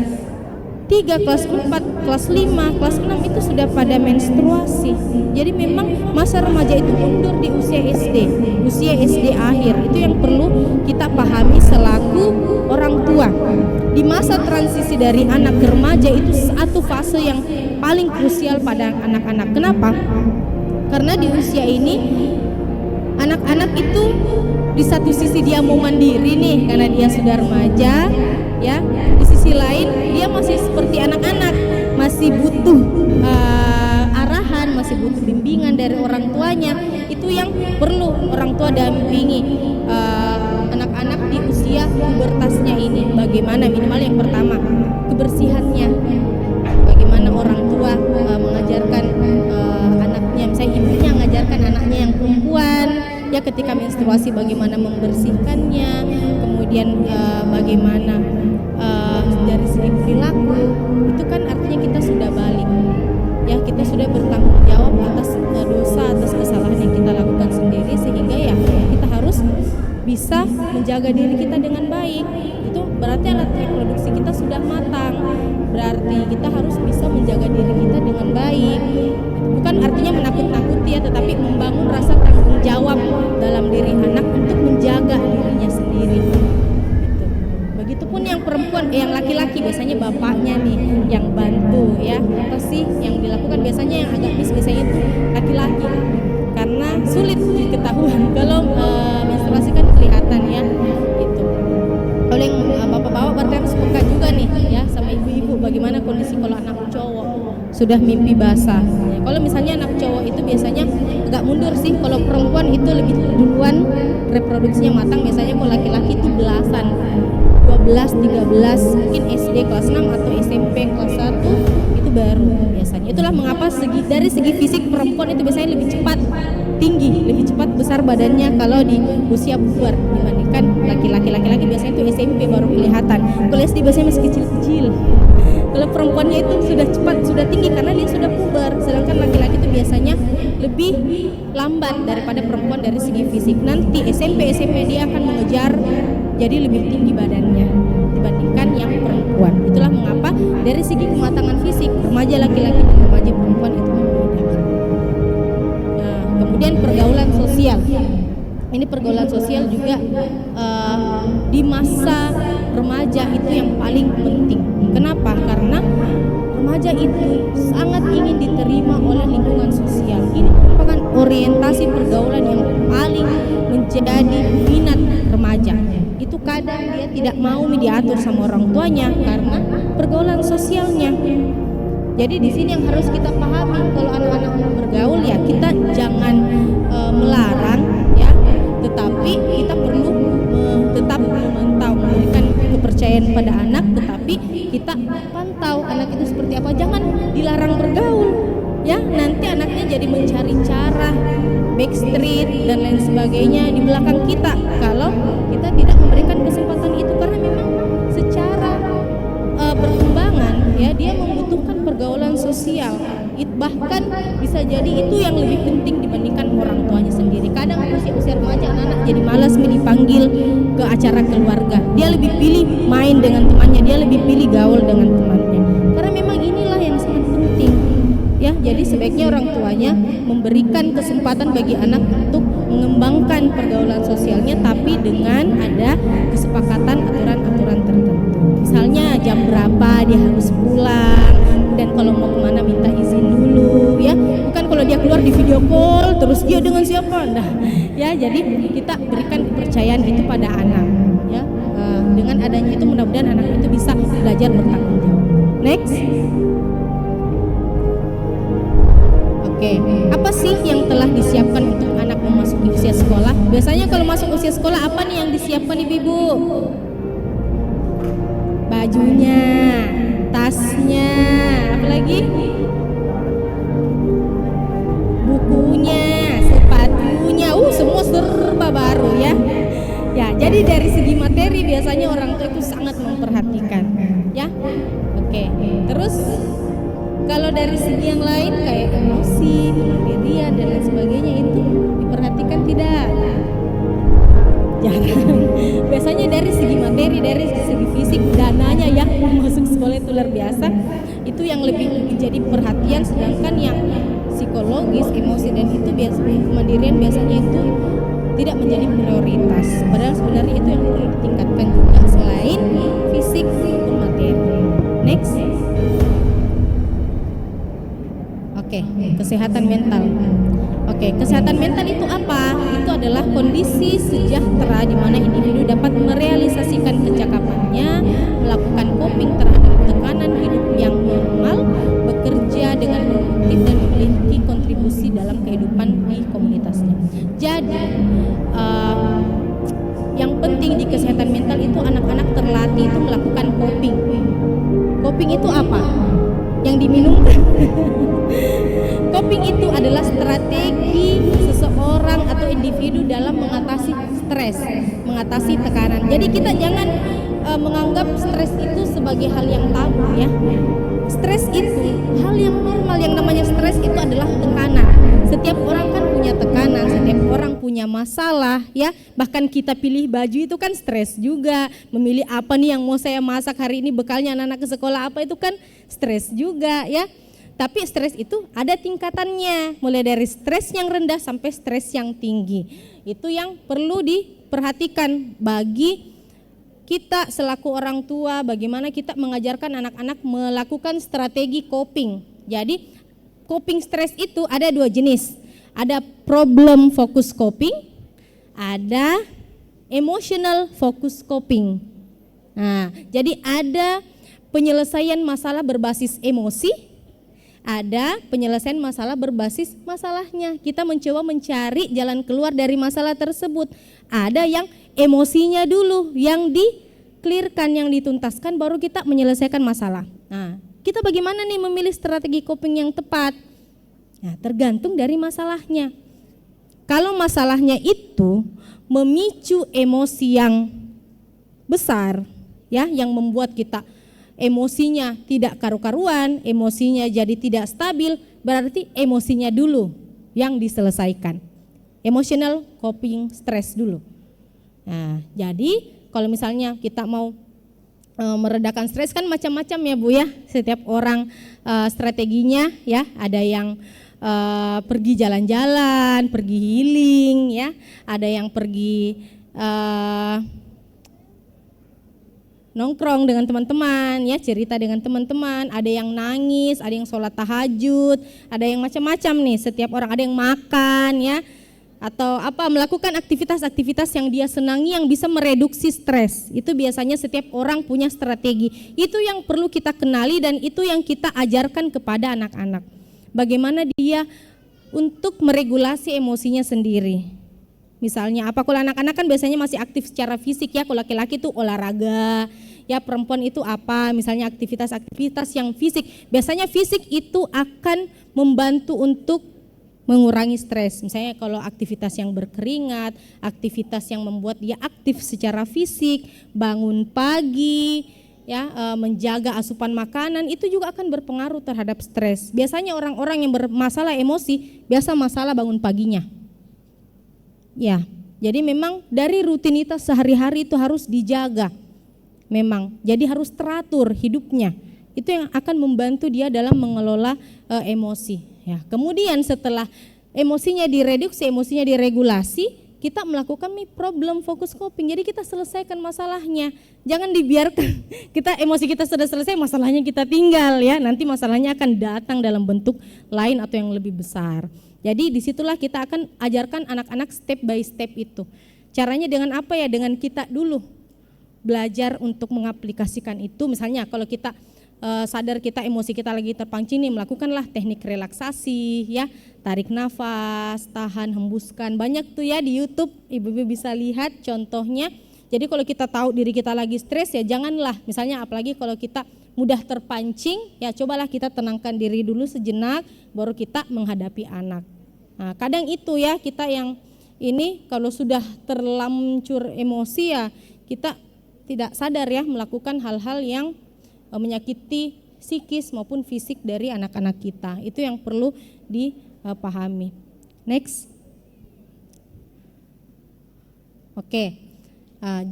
3, kelas 4, kelas 5, kelas 6 itu sudah pada menstruasi. Jadi memang masa remaja itu mundur di usia SD akhir. Itu yang perlu kita pahami selaku orang tua. Di masa transisi dari anak ke remaja itu satu fase yang paling krusial pada anak-anak. Kenapa? Karena di usia ini anak-anak itu di satu sisi dia mau mandiri nih karena dia sudah remaja ya, di sisi lain dia masih seperti anak-anak, masih butuh arahan, masih butuh bimbingan dari orang tuanya. Itu yang perlu orang tua dampingi anak-anak di usia pubertasnya ini. Bagaimana? Minimal yang pertama kebersihannya, bagaimana orang tua mengajarkan anaknya, misalnya ibunya mengajarkan anaknya yang perempuan ya ketika menstruasi bagaimana membersihkannya, kemudian bagaimana dari segi perilaku. Itu kan artinya kita sudah balik ya, kita sudah bertanggung jawab atas dosa, atas kesalahan yang kita lakukan sendiri, sehingga ya kita harus bisa menjaga diri kita dengan baik. Itu berarti alat reproduksi kita sudah matang, berarti kita harus bisa menjaga diri kita dengan baik. Bukan artinya menakut-nakuti ya, tetapi membangun rasa tanggung jawab dalam diri anak untuk menjaga dirinya sendiri. Begitupun yang perempuan, yang laki-laki biasanya bapaknya nih yang bantu ya. Apa sih yang dilakukan? Biasanya yang agak biasanya itu laki-laki, karena sulit diketahui. Kalau menstruasi kan kelihatan ya gitu. Kalau yang bapak-bapak berarti harus peka juga nih ya sama ibu-ibu sudah mimpi basah. Ya, kalau misalnya anak cowok itu biasanya agak mundur sih. Kalau perempuan itu lebih duluan reproduksinya matang. Biasanya kalau laki-laki itu belasan, 12, 13, mungkin SD kelas 6 atau SMP kelas 1 itu baru biasanya. Itulah mengapa dari segi fisik perempuan itu biasanya lebih cepat tinggi, lebih cepat besar badannya kalau di usia puber dibandingkan laki-laki biasanya itu SMP baru kelihatan. Kalau SD biasanya masih kecil-kecil. Kalau perempuannya itu sudah cepat, sudah tinggi karena dia sudah puber. Sedangkan laki-laki itu biasanya lebih lambat daripada perempuan dari segi fisik. Nanti SMP dia akan mengejar jadi lebih tinggi badannya dibandingkan yang perempuan. Itulah mengapa dari segi kematangan fisik remaja laki-laki dan remaja perempuan itu berbeda. Nah, kemudian pergaulan sosial. Ini pergaulan sosial juga di masa remaja itu yang paling penting. Kenapa? Karena remaja itu sangat ingin diterima oleh lingkungan sosial. Ini merupakan orientasi pergaulan yang paling menjadi minat remaja. Itu kadang dia tidak mau diatur sama orang tuanya karena pergaulan sosialnya. Jadi di sini yang harus kita pahami, kalau anak-anak mau bergaul ya kita jangan melarang ya, tetapi kita perlu tetap memantau, memberikan kepercayaan pada anak, tetapi kita pantau anak itu seperti apa. Jangan dilarang bergaul ya, nanti anaknya jadi mencari cara backstreet dan lain sebagainya di belakang kita kalau kita tidak memberikan kesempatan itu, karena memang secara perkembangan ya dia membutuhkan pergaulan sosial. Bahkan bisa jadi itu yang lebih penting dibandingkan orang tuanya sendiri. Kadang usia remaja anak-anak jadi malas dipanggil ke acara keluarga. Dia lebih pilih main dengan temannya, dia lebih pilih gaul dengan temannya. Karena memang inilah yang sangat penting. Ya, jadi sebaiknya orang tuanya memberikan kesempatan bagi anak untuk mengembangkan pergaulan sosialnya, tapi dengan ada kesepakatan aturan-aturan tertentu. Misalnya jam berapa dia harus pulang, dan kalau mau kemana minta izin dulu ya. Bukan kalau dia keluar di video call terus dia dengan siapa, nah ya. Jadi kita berikan kepercayaan itu pada anak ya. Dengan adanya itu mudah-mudahan anak itu bisa belajar bertanggung jawab. Next. Oke, apa sih yang telah disiapkan untuk anak memasuki usia sekolah? Biasanya kalau masuk usia sekolah apa nih yang disiapkan ibu-ibu? Bajunya, tasnya, apa lagi? Bukunya, sepatunya, semua serba baru ya. Ya, jadi dari segi materi biasanya orang tua itu sangat memperhatikan, ya. Oke, terus kalau dari segi yang lain kayak emosi, kemandirian dan lain sebagainya itu diperhatikan tidak? Jarang. Biasanya dari segi materi, dari segi fisik, dananya yang masuk sekolah itu luar biasa. Itu yang lebih menjadi perhatian, sedangkan yang psikologis, emosi dan itu kemandirian biasanya itu tidak menjadi prioritas. Padahal sebenarnya itu yang perlu ditingkatkan juga selain fisik maupun materi. Next. Oke, kesehatan mental. Oke, kesehatan mental itu apa? Itu adalah kondisi sejahtera di mana individu dapat merealisasikan kecakapannya, melakukan coping terhadap tekanan hidup yang normal, bekerja dengan produktif dan memiliki kontribusi dalam kehidupan di komunitasnya. Jadi, yang penting di kesehatan mental itu anak-anak terlatih itu melakukan coping. Coping itu apa? Yang diminum. Coping itu adalah strategi seseorang atau individu dalam mengatasi stres, mengatasi tekanan. Jadi kita jangan menganggap stres itu sebagai hal yang tabu ya. Stres itu hal yang normal, yang namanya stres itu adalah tekanan. Setiap orang kan punya tekanan, setiap orang punya masalah ya. Bahkan kita pilih baju itu kan stres juga. Memilih apa nih yang mau saya masak hari ini, bekalnya anak-anak ke sekolah apa, itu kan stres juga ya. Tapi stres itu ada tingkatannya, mulai dari stres yang rendah sampai stres yang tinggi. Itu yang perlu diperhatikan bagi kita selaku orang tua, bagaimana kita mengajarkan anak-anak melakukan strategi coping. Jadi coping stres itu ada dua jenis, ada problem focus coping, ada emotional focus coping. Nah, jadi ada penyelesaian masalah berbasis emosi, ada penyelesaian masalah berbasis masalahnya. Kita mencoba mencari jalan keluar dari masalah tersebut. Ada yang emosinya dulu, yang di-clearkan, yang dituntaskan, baru kita menyelesaikan masalah. Nah, kita bagaimana nih memilih strategi coping yang tepat? Nah, tergantung dari masalahnya. Kalau masalahnya itu memicu emosi yang besar, ya, yang membuat kita emosinya tidak karu-karuan, emosinya jadi tidak stabil, berarti emosinya dulu yang diselesaikan. Emotional coping stress dulu. Nah, jadi kalau misalnya kita mau meredakan stres kan macam-macam ya Bu ya. Setiap orang strateginya ya, ada yang pergi jalan-jalan, pergi healing ya, ada yang pergi nongkrong dengan teman-teman ya, cerita dengan teman-teman, ada yang nangis, ada yang sholat tahajud, ada yang macam-macam nih, setiap orang, ada yang makan ya, atau apa, melakukan aktivitas-aktivitas yang dia senangi yang bisa mereduksi stres. Itu biasanya setiap orang punya strategi. Itu yang perlu kita kenali dan itu yang kita ajarkan kepada anak-anak. Bagaimana dia untuk meregulasi emosinya sendiri. Misalnya apa, kalau anak-anak kan biasanya masih aktif secara fisik ya, kalau laki-laki itu olahraga, ya perempuan itu apa, misalnya aktivitas-aktivitas yang fisik. Biasanya fisik itu akan membantu untuk mengurangi stres. Misalnya kalau aktivitas yang berkeringat, aktivitas yang membuat dia aktif secara fisik, bangun pagi, ya, menjaga asupan makanan, itu juga akan berpengaruh terhadap stres. Biasanya orang-orang yang bermasalah emosi, biasa masalah bangun paginya. Ya, jadi memang dari rutinitas sehari-hari itu harus dijaga. Memang, jadi harus teratur hidupnya. Itu yang akan membantu dia dalam mengelola emosi. Ya, kemudian setelah emosinya direduksi, emosinya diregulasi, kita melakukan problem focus coping. Jadi kita selesaikan masalahnya. Jangan dibiarkan kita emosi kita sudah selesai, masalahnya kita tinggal ya. Nanti masalahnya akan datang dalam bentuk lain atau yang lebih besar. Jadi disitulah kita akan ajarkan anak-anak step by step itu. Caranya dengan apa ya? Dengan kita dulu belajar untuk mengaplikasikan itu. Misalnya kalau kita sadar kita emosi kita lagi terpancing nih, melakukanlah teknik relaksasi ya, tarik nafas, tahan, hembuskan, banyak tuh ya di YouTube, ibu-ibu bisa lihat contohnya. Jadi kalau kita tahu diri kita lagi stres ya janganlah, misalnya apalagi kalau kita mudah terpancing ya, cobalah kita tenangkan diri dulu sejenak, baru kita menghadapi anak. Nah, kadang itu ya kita yang ini kalau sudah terlanjur emosi ya kita tidak sadar ya melakukan hal-hal yang menyakiti psikis maupun fisik dari anak-anak kita. Itu yang perlu dipahami. Next. Oke.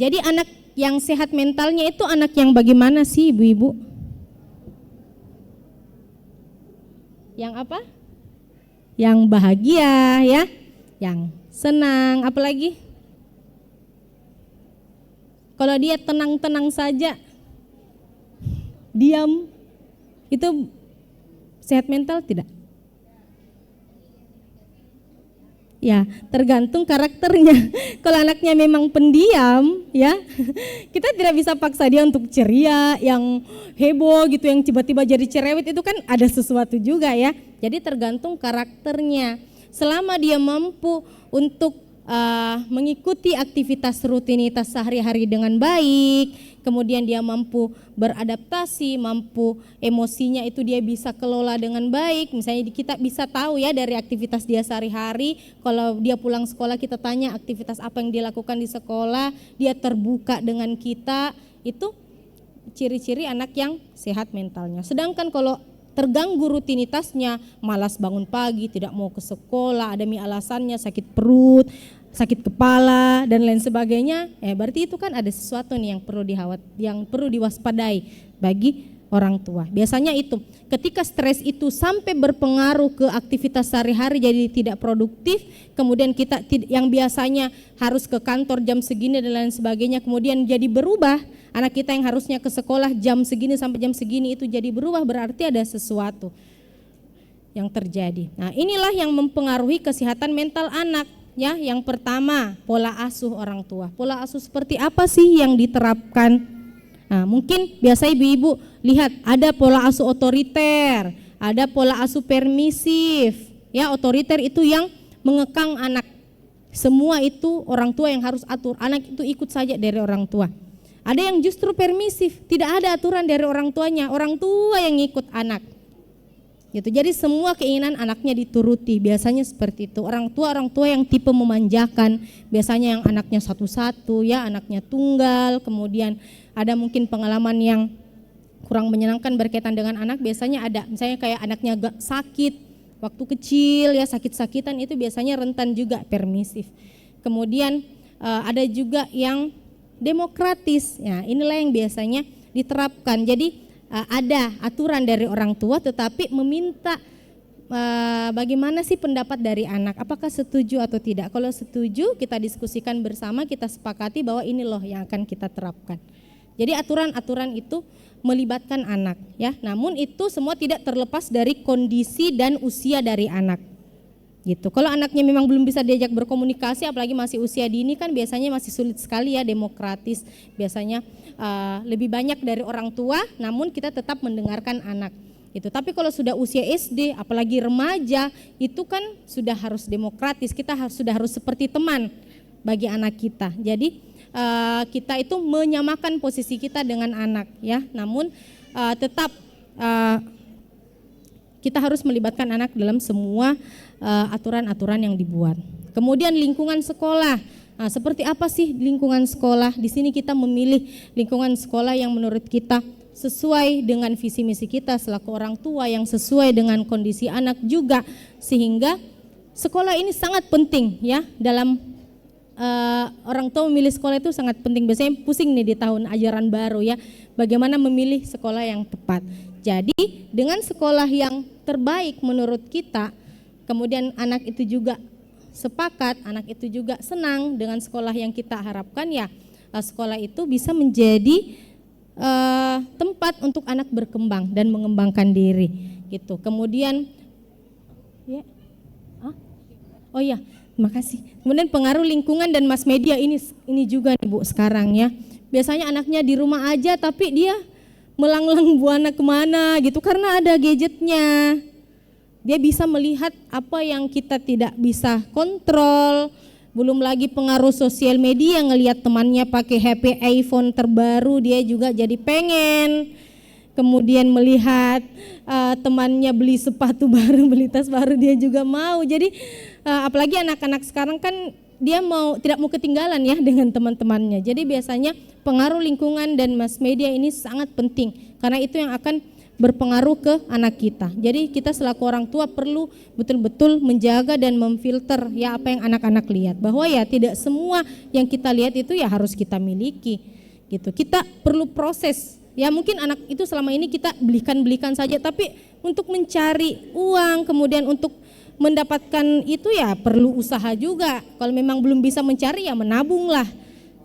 Jadi anak yang sehat mentalnya itu anak yang bagaimana sih ibu-ibu? Yang apa? Yang bahagia ya, yang senang, apalagi? Kalau dia tenang-tenang saja, diam, itu sehat mental tidak? Ya, tergantung karakternya. Kalau anaknya memang pendiam, ya, kita tidak bisa paksa dia untuk ceria, yang heboh gitu, yang tiba-tiba jadi cerewet, itu kan ada sesuatu juga ya. Jadi tergantung karakternya. Selama dia mampu untuk mengikuti aktivitas rutinitas sehari-hari dengan baik, kemudian dia mampu beradaptasi, mampu emosinya itu dia bisa kelola dengan baik. Misalnya kita bisa tahu ya dari aktivitas dia sehari-hari, kalau dia pulang sekolah kita tanya aktivitas apa yang dia lakukan di sekolah, dia terbuka dengan kita, itu ciri-ciri anak yang sehat mentalnya. Sedangkan kalau terganggu rutinitasnya, malas bangun pagi, tidak mau ke sekolah, ada alasannya sakit perut, sakit kepala dan lain sebagainya, berarti itu kan ada sesuatu nih yang perlu diwaspadai bagi orang tua. Biasanya itu ketika stres itu sampai berpengaruh ke aktivitas sehari-hari jadi tidak produktif, kemudian kita yang biasanya harus ke kantor jam segini dan lain sebagainya kemudian jadi berubah, anak kita yang harusnya ke sekolah jam segini sampai jam segini itu jadi berubah, berarti ada sesuatu yang terjadi. Nah, inilah yang mempengaruhi kesehatan mental anak. Ya, yang pertama pola asuh orang tua. Pola asuh seperti apa sih yang diterapkan? Nah, mungkin biasa ibu-ibu lihat ada pola asuh otoriter, ada pola asuh permisif, ya otoriter itu yang mengekang anak. Semua itu orang tua yang harus atur, anak itu ikut saja dari orang tua. Ada yang justru permisif, tidak ada aturan dari orang tuanya, orang tua yang ikut anak. Gitu. Jadi semua keinginan anaknya dituruti, biasanya seperti itu. Orang tua yang tipe memanjakan, biasanya yang anaknya satu-satu, ya anaknya tunggal. Kemudian ada mungkin pengalaman yang kurang menyenangkan berkaitan dengan anak, biasanya ada, misalnya kayak anaknya sakit waktu kecil, ya sakit-sakitan, itu biasanya rentan juga permisif. Kemudian ada juga yang demokratis, ya inilah yang biasanya diterapkan. Jadi ada aturan dari orang tua, tetapi meminta bagaimana sih pendapat dari anak, apakah setuju atau tidak. Kalau setuju, kita diskusikan bersama, kita sepakati bahwa ini loh yang akan kita terapkan. Jadi aturan-aturan itu melibatkan anak, ya. Namun itu semua tidak terlepas dari kondisi dan usia dari anak. Gitu. Kalau anaknya memang belum bisa diajak berkomunikasi, apalagi masih usia dini, kan biasanya masih sulit sekali ya demokratis. Biasanya lebih banyak dari orang tua, namun kita tetap mendengarkan anak. Gitu. Tapi kalau sudah usia SD, apalagi remaja, itu kan sudah harus demokratis. Kita sudah harus seperti teman bagi anak kita. Jadi kita itu menyamakan posisi kita dengan anak, ya. Namun tetap kita harus melibatkan anak dalam semua aturan-aturan yang dibuat. Kemudian lingkungan sekolah. Nah, seperti apa sih lingkungan sekolah? Di sini kita memilih lingkungan sekolah yang menurut kita sesuai dengan visi misi kita selaku orang tua, yang sesuai dengan kondisi anak juga, sehingga sekolah ini sangat penting, ya. Dalam orang tua memilih sekolah itu sangat penting. Biasanya pusing nih di tahun ajaran baru, ya, bagaimana memilih sekolah yang tepat. Jadi dengan sekolah yang terbaik menurut kita, kemudian anak itu juga sepakat, anak itu juga senang dengan sekolah yang kita harapkan, ya sekolah itu bisa menjadi tempat untuk anak berkembang dan mengembangkan diri, gitu. Kemudian ya, oh ya, terima kasih. Kemudian pengaruh lingkungan dan mass media ini juga nih Bu sekarang, ya. Biasanya anaknya di rumah aja tapi dia melanglang buana kemana gitu karena ada gadgetnya. Dia bisa melihat apa yang kita tidak bisa kontrol. Belum lagi pengaruh sosial media, ngelihat temannya pakai HP iPhone terbaru, dia juga jadi pengen. Kemudian melihat temannya beli sepatu baru, beli tas baru, dia juga mau. Jadi apalagi anak-anak sekarang kan dia tidak mau ketinggalan, ya, dengan teman-temannya. Jadi biasanya pengaruh lingkungan dan mass media ini sangat penting karena itu yang akan berpengaruh ke anak kita. Jadi kita selaku orang tua perlu betul-betul menjaga dan memfilter, ya, apa yang anak-anak lihat, bahwa ya tidak semua yang kita lihat itu ya harus kita miliki, gitu. Kita perlu proses, ya. Mungkin anak itu selama ini kita belikan saja, tapi untuk mencari uang kemudian untuk mendapatkan itu ya perlu usaha juga. Kalau memang belum bisa mencari ya menabunglah,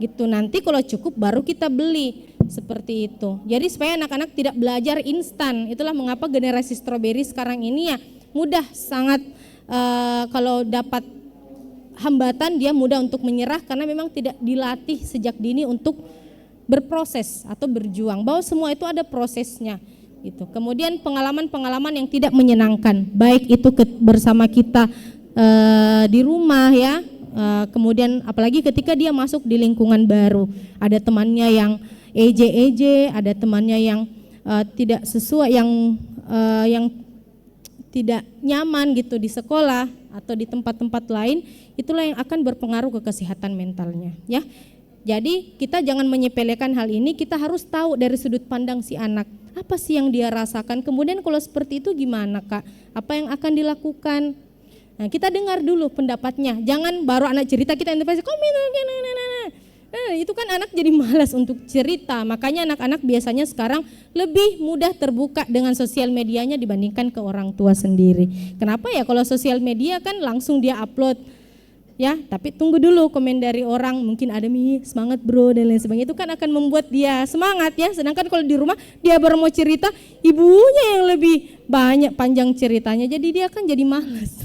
gitu. Nanti kalau cukup baru kita beli, seperti itu. Jadi supaya anak-anak tidak belajar instan. Itulah mengapa generasi stroberi sekarang ini ya mudah sangat kalau dapat hambatan dia mudah untuk menyerah karena memang tidak dilatih sejak dini untuk berproses atau berjuang. Bahwa semua itu ada prosesnya. Gitu. Kemudian pengalaman-pengalaman yang tidak menyenangkan, baik itu bersama kita di rumah, ya, kemudian apalagi ketika dia masuk di lingkungan baru, ada temannya yang eje, ada temannya yang tidak sesuai, yang tidak nyaman gitu di sekolah atau di tempat-tempat lain, itulah yang akan berpengaruh ke kesehatan mentalnya, ya. Jadi kita jangan menyepelekan hal ini, kita harus tahu dari sudut pandang si anak, apa sih yang dia rasakan, kemudian kalau seperti itu gimana Kak, apa yang akan dilakukan. Nah, kita dengar dulu pendapatnya, jangan baru anak cerita kita intervensi, itu kan anak jadi malas untuk cerita. Makanya anak-anak biasanya sekarang lebih mudah terbuka dengan sosial medianya dibandingkan ke orang tua sendiri. Kenapa ya? Kalau sosial media kan langsung dia upload, ya, tapi tunggu dulu komen dari orang, mungkin ada semangat bro dan lain sebagainya, itu kan akan membuat dia semangat, ya. Sedangkan kalau di rumah dia baru mau cerita, ibunya yang lebih banyak panjang ceritanya, jadi dia kan jadi malas.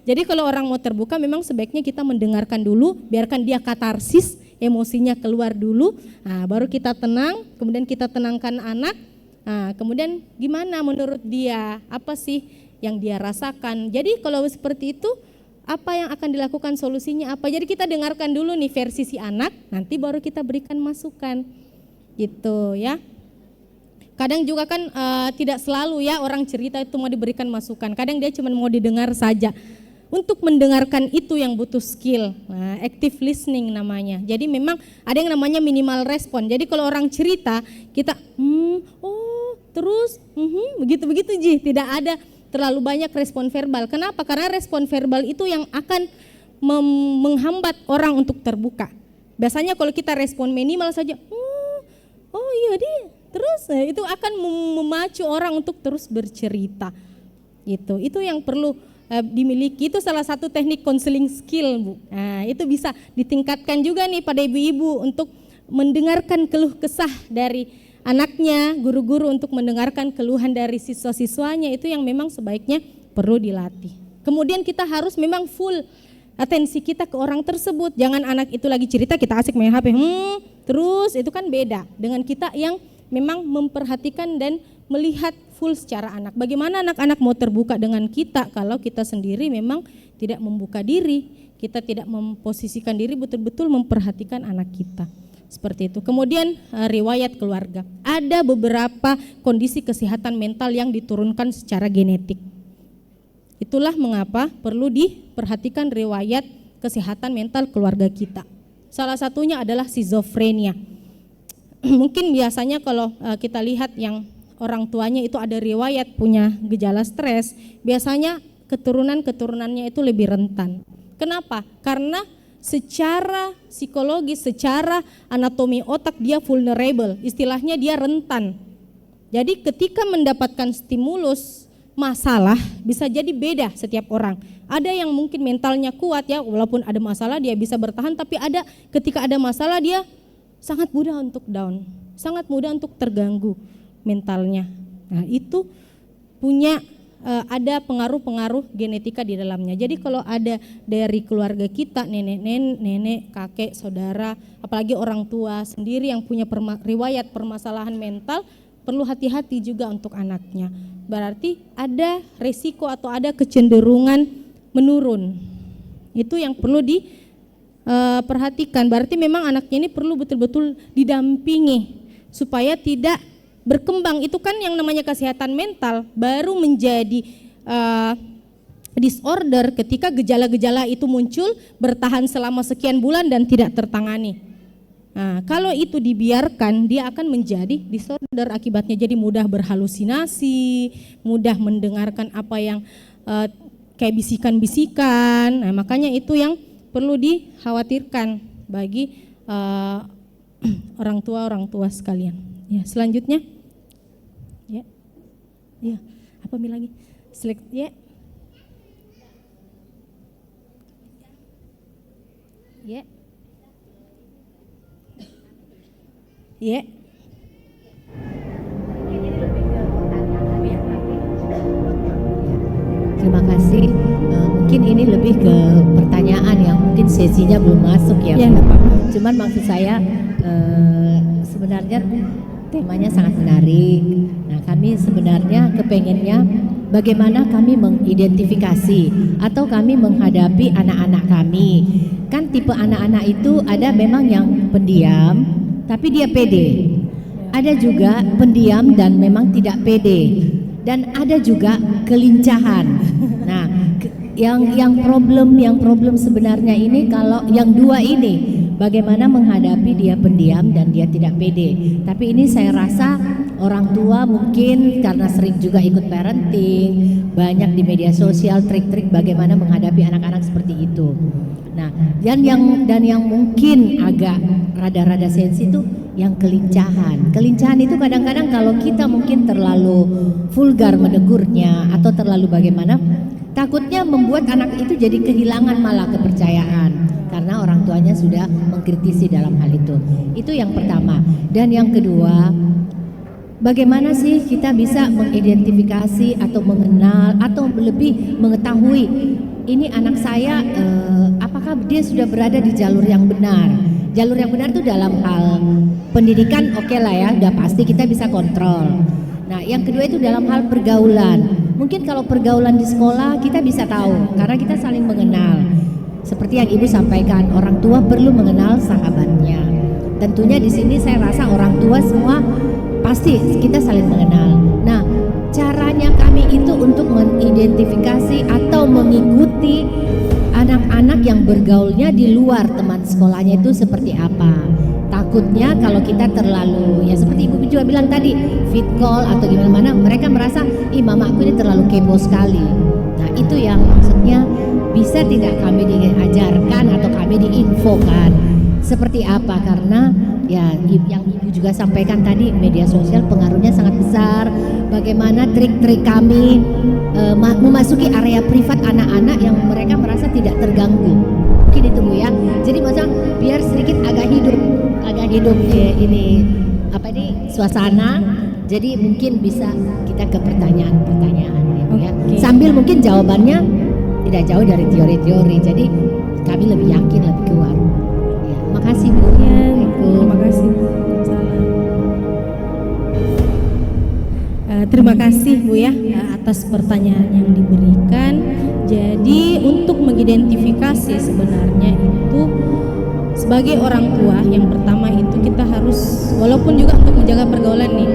Jadi kalau orang mau terbuka memang sebaiknya kita mendengarkan dulu, biarkan dia katarsis, emosinya keluar dulu, nah, baru kita tenang, kemudian kita tenangkan anak, Nah, kemudian gimana menurut dia? Apa sih yang dia rasakan? Jadi kalau seperti itu, apa yang akan dilakukan, solusinya apa? Jadi kita dengarkan dulu nih versi si anak, nanti baru kita berikan masukan. Gitu ya. Kadang juga kan tidak selalu ya orang cerita itu mau diberikan masukan. Kadang dia cuma mau didengar saja. Untuk mendengarkan itu yang butuh skill, nah, active listening namanya. Jadi memang ada yang namanya minimal respon. Jadi kalau orang cerita, kita terus begitu-begitu Ji, tidak ada terlalu banyak respon verbal. Kenapa? Karena respon verbal itu yang akan menghambat orang untuk terbuka. Biasanya kalau kita respon minimal saja, oh iya dia, terus itu akan memacu orang untuk terus bercerita. Gitu. Itu yang perlu dimiliki, itu salah satu teknik counseling skill, Bu. Nah, itu bisa ditingkatkan juga nih pada ibu-ibu untuk mendengarkan keluh kesah dari anaknya, guru-guru untuk mendengarkan keluhan dari siswa-siswanya, itu yang memang sebaiknya perlu dilatih. Kemudian kita harus memang full atensi kita ke orang tersebut. Jangan anak itu lagi cerita kita asik main HP, terus itu kan beda dengan kita yang memang memperhatikan dan melihat full secara anak. Bagaimana anak-anak mau terbuka dengan kita kalau kita sendiri memang tidak membuka diri, kita tidak memposisikan diri betul-betul memperhatikan anak kita. Seperti itu. Kemudian riwayat keluarga. Ada beberapa kondisi kesehatan mental yang diturunkan secara genetik. Itulah mengapa perlu diperhatikan riwayat kesehatan mental keluarga kita. Salah satunya adalah skizofrenia. Mungkin biasanya kalau kita lihat yang orang tuanya itu ada riwayat punya gejala stres, biasanya keturunan-keturunannya itu lebih rentan. Kenapa? Karena secara psikologis, secara anatomi otak dia vulnerable, istilahnya dia rentan. Jadi ketika mendapatkan stimulus masalah bisa jadi beda setiap orang. Ada yang mungkin mentalnya kuat ya, walaupun ada masalah dia bisa bertahan, tapi ada ketika ada masalah dia sangat mudah untuk down, sangat mudah untuk terganggu mentalnya. Nah, itu punya ada pengaruh-pengaruh genetika di dalamnya. Jadi kalau ada dari keluarga kita, nenek, kakek, saudara, apalagi orang tua sendiri yang punya riwayat permasalahan mental, perlu hati-hati juga untuk anaknya. Berarti ada resiko atau ada kecenderungan menurun. Itu yang perlu diperhatikan. Berarti memang anaknya ini perlu betul-betul didampingi supaya tidak berkembang. Itu kan yang namanya kesehatan mental baru menjadi disorder ketika gejala-gejala itu muncul, bertahan selama sekian bulan dan tidak tertangani. Nah, kalau itu dibiarkan dia akan menjadi disorder, akibatnya jadi mudah berhalusinasi, mudah mendengarkan apa yang kayak bisikan-bisikan. Nah, makanya itu yang perlu dikhawatirkan bagi orang tua sekalian. Ya, selanjutnya, ya, apa lagi? Select, ya, ya, ya. Terima kasih. Mungkin ini lebih ke pertanyaan yang mungkin sesinya belum masuk ya. Ya, cuman maksud saya sebenarnya temanya sangat menarik. Nah, kami sebenarnya kepengennya bagaimana kami mengidentifikasi atau kami menghadapi anak-anak kami. Kan tipe anak-anak itu ada memang yang pendiam tapi dia pede. Ada juga pendiam dan memang tidak pede. Dan ada juga kelincahan. Nah, yang problem sebenarnya ini kalau yang dua ini bagaimana menghadapi dia pendiam dan dia tidak pede. Tapi ini saya rasa orang tua mungkin karena sering juga ikut parenting, banyak di media sosial trik-trik bagaimana menghadapi anak-anak seperti itu. Nah, dan yang mungkin agak rada-rada sensi itu yang kelincahan. Kelincahan itu kadang-kadang kalau kita mungkin terlalu vulgar menegurnya atau terlalu bagaimana, takutnya membuat anak itu jadi kehilangan malah kepercayaan karena orang tuanya sudah mengkritisi dalam hal itu. Itu yang pertama. Dan yang kedua, bagaimana sih kita bisa mengidentifikasi atau mengenal atau lebih mengetahui ini anak saya apakah dia sudah berada di jalur yang benar. Jalur yang benar itu dalam hal pendidikan oke lah ya, udah pasti kita bisa kontrol. Nah, yang kedua itu dalam hal pergaulan. Mungkin kalau pergaulan di sekolah kita bisa tahu karena kita saling mengenal. Seperti yang Ibu sampaikan, orang tua perlu mengenal sahabatnya. Tentunya di sini saya rasa orang tua semua pasti kita saling mengenal. Nah, caranya kami itu untuk mengidentifikasi atau mengikuti anak-anak yang bergaulnya di luar teman sekolahnya itu seperti apa. Takutnya kalau kita terlalu, ya seperti Ibu juga bilang tadi, fit call atau gimana, mereka merasa, ih mamaku ini terlalu kepo sekali. Nah, itu yang maksudnya bisa tidak kami diajarkan atau kami diinfokan seperti apa, karena ya yang Ibu juga sampaikan tadi, media sosial pengaruhnya sangat besar. Bagaimana trik-trik kami memasuki area privat anak-anak yang mereka merasa tidak terganggu. Mungkin itu Bu ya. Jadi maksudnya biar sedikit agak hidup ini suasana. Jadi mungkin bisa kita ke pertanyaan-pertanyaan gitu ya. Sambil mungkin jawabannya tidak jauh dari teori-teori. Jadi kami lebih yakin, lebih kuat. Ya, makasih Bu. Ya, terima kasih Bu. Terima kasih Bu ya atas pertanyaan yang diberikan. Jadi untuk mengidentifikasi sebenarnya itu sebagai orang tua, yang pertama itu kita harus, walaupun juga untuk menjaga pergaulan nih,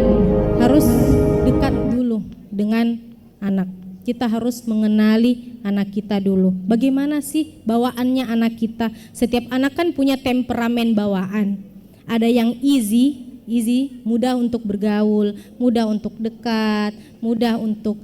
harus dekat dulu dengan anak. Kita harus mengenali anak kita dulu. Bagaimana sih bawaannya anak kita? Setiap anak kan punya temperamen bawaan. Ada yang easy, mudah untuk bergaul, mudah untuk dekat, mudah untuk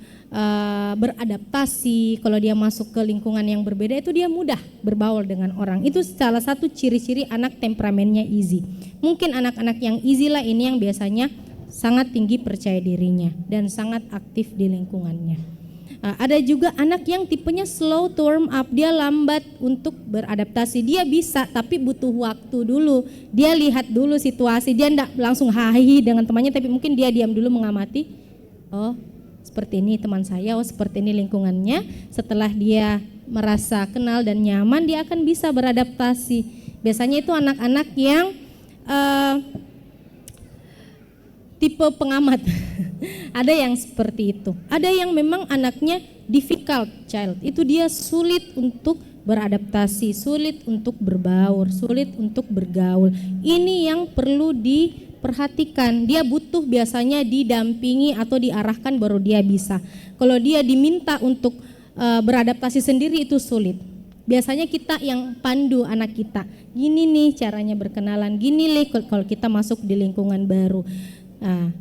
beradaptasi. Kalau dia masuk ke lingkungan yang berbeda itu dia mudah berbaur dengan orang. Itu salah satu ciri-ciri anak temperamennya easy. Mungkin anak-anak yang easy lah ini yang biasanya sangat tinggi percaya dirinya dan sangat aktif di lingkungannya. Ada juga anak yang tipenya slow to warm up, dia lambat untuk beradaptasi. Dia bisa tapi butuh waktu dulu. Dia lihat dulu situasi, dia enggak langsung hahi dengan temannya, tapi mungkin dia diam dulu mengamati. Oh, seperti ini teman saya, oh seperti ini lingkungannya. Setelah dia merasa kenal dan nyaman, dia akan bisa beradaptasi. Biasanya itu anak-anak yang tipe pengamat. Ada yang seperti itu. Ada yang memang anaknya difficult child. Itu dia sulit untuk beradaptasi, sulit untuk berbaur, sulit untuk bergaul. Ini yang perlu diperhatikan. Dia butuh biasanya didampingi atau diarahkan baru dia bisa. Kalau dia diminta untuk beradaptasi sendiri itu sulit. Biasanya kita yang pandu anak kita. Gini nih caranya berkenalan, gini nih kalau kita masuk di lingkungan baru. Nah,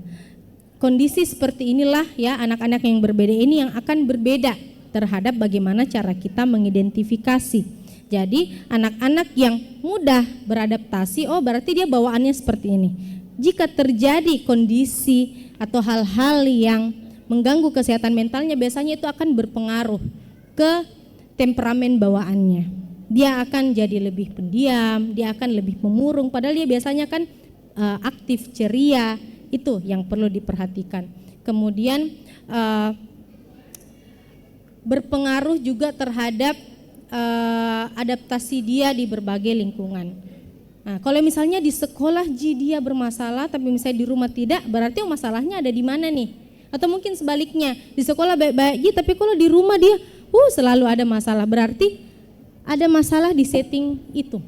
kondisi seperti inilah ya anak-anak yang berbeda ini yang akan berbeda terhadap bagaimana cara kita mengidentifikasi. Jadi anak-anak yang mudah beradaptasi, oh berarti dia bawaannya seperti ini. Jika terjadi kondisi atau hal-hal yang mengganggu kesehatan mentalnya, biasanya itu akan berpengaruh ke temperamen bawaannya. Dia akan jadi lebih pendiam, dia akan lebih pemurung, padahal dia biasanya kan aktif, ceria. Itu yang perlu diperhatikan. Kemudian berpengaruh juga terhadap adaptasi dia di berbagai lingkungan. Nah, kalau misalnya di sekolah dia bermasalah, tapi misalnya di rumah tidak, berarti masalahnya ada di mana nih? Atau mungkin sebaliknya, di sekolah baik-baik, tapi kalau di rumah dia selalu ada masalah, berarti ada masalah di setting itu.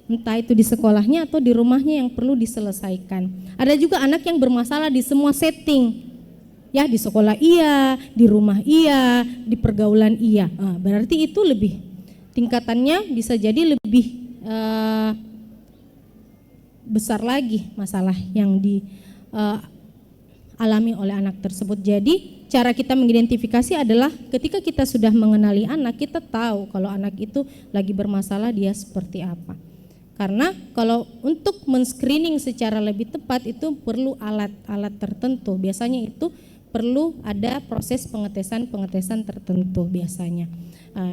Entah itu di sekolahnya atau di rumahnya yang perlu diselesaikan. Ada juga anak yang bermasalah di semua setting. Ya, di sekolah iya, di rumah iya, di pergaulan iya. Berarti itu lebih tingkatannya bisa jadi lebih besar lagi masalah yang dialami oleh anak tersebut. Jadi cara kita mengidentifikasi adalah ketika kita sudah mengenali anak, kita tahu kalau anak itu lagi bermasalah dia seperti apa. Karena kalau untuk men-screening secara lebih tepat itu perlu alat-alat tertentu. Biasanya itu perlu ada proses pengetesan tertentu biasanya.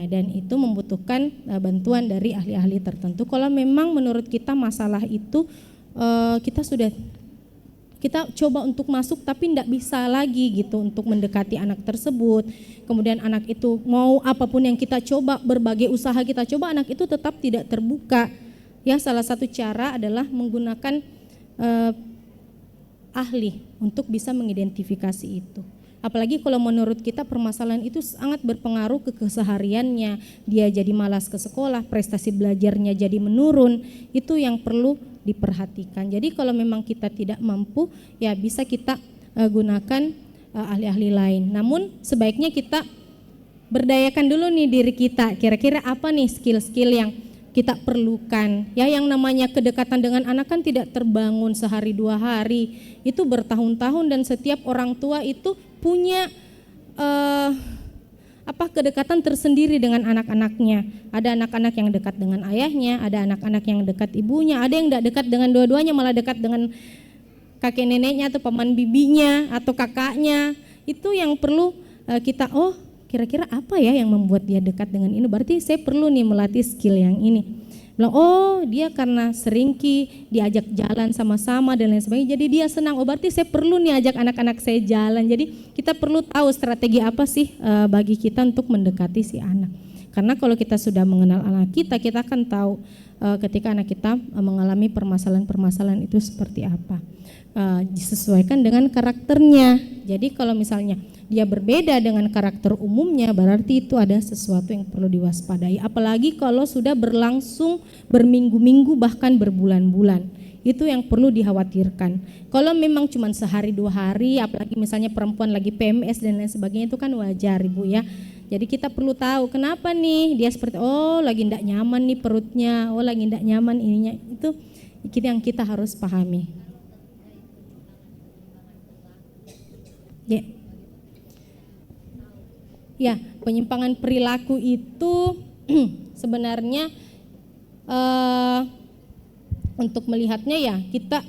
Dan itu membutuhkan bantuan dari ahli-ahli tertentu. Kalau memang menurut kita masalah itu kita coba untuk masuk tapi tidak bisa lagi gitu untuk mendekati anak tersebut. Kemudian anak itu mau apapun yang kita coba, berbagai usaha kita coba, anak itu tetap tidak terbuka. Ya, salah satu cara adalah menggunakan ahli untuk bisa mengidentifikasi itu. Apalagi kalau menurut kita permasalahan itu sangat berpengaruh ke kesehariannya, dia jadi malas ke sekolah, prestasi belajarnya jadi menurun, itu yang perlu diperhatikan. Jadi kalau memang kita tidak mampu, ya bisa kita gunakan ahli-ahli lain. Namun sebaiknya kita berdayakan dulu nih diri kita, kira-kira apa nih skill-skill yang kita perlukan. Ya, yang namanya kedekatan dengan anak kan tidak terbangun sehari dua hari, itu bertahun-tahun, dan setiap orang tua itu punya kedekatan tersendiri dengan anak-anaknya. Ada anak-anak yang dekat dengan ayahnya, ada anak-anak yang dekat ibunya, ada yang tidak dekat dengan dua-duanya, malah dekat dengan kakek neneknya atau paman bibinya atau kakaknya. Itu yang perlu kita, kira-kira apa ya yang membuat dia dekat dengan ini, berarti saya perlu nih melatih skill yang ini. Bilang, dia karena sering diajak jalan sama-sama dan lain sebagainya, jadi dia senang. Berarti saya perlu nih ajak anak-anak saya jalan. Jadi kita perlu tahu strategi apa sih bagi kita untuk mendekati si anak. Karena kalau kita sudah mengenal anak kita akan tahu ketika anak kita mengalami permasalahan-permasalahan itu seperti apa. Disesuaikan dengan karakternya. Jadi kalau misalnya dia berbeda dengan karakter umumnya, berarti itu ada sesuatu yang perlu diwaspadai. Apalagi kalau sudah berlangsung berminggu-minggu bahkan berbulan-bulan, itu yang perlu dikhawatirkan. Kalau memang cuma sehari dua hari, apalagi misalnya perempuan lagi PMS dan lain sebagainya, itu kan wajar Ibu ya. Jadi kita perlu tahu kenapa nih dia seperti lagi tidak nyaman nih perutnya, lagi tidak nyaman ininya, itu yang kita harus pahami. Ya, penyimpangan perilaku itu sebenarnya untuk melihatnya ya kita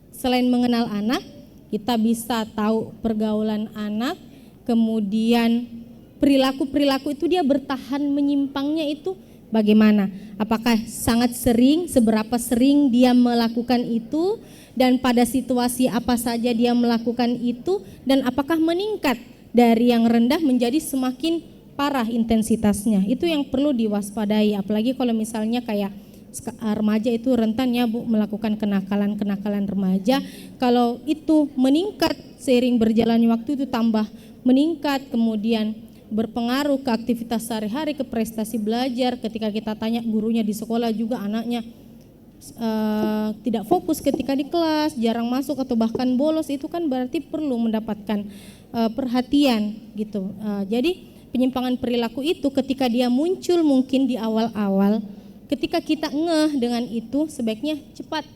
selain mengenal anak, kita bisa tahu pergaulan anak, kemudian perilaku itu dia bertahan menyimpangnya itu bagaimana? Apakah sangat sering, seberapa sering dia melakukan itu, dan pada situasi apa saja dia melakukan itu, dan apakah meningkat dari yang rendah menjadi semakin parah intensitasnya. Itu yang perlu diwaspadai, apalagi kalau misalnya kayak remaja itu rentan ya Bu melakukan kenakalan remaja. Kalau itu meningkat seiring berjalannya waktu, itu tambah meningkat, kemudian berpengaruh ke aktivitas sehari-hari, ke prestasi belajar. Ketika kita tanya gurunya di sekolah juga anaknya tidak fokus ketika di kelas, jarang masuk atau bahkan bolos, itu kan berarti perlu mendapatkan perhatian gitu. Jadi penyimpangan perilaku itu ketika dia muncul mungkin di awal-awal, ketika kita ngeh dengan itu, sebaiknya cepat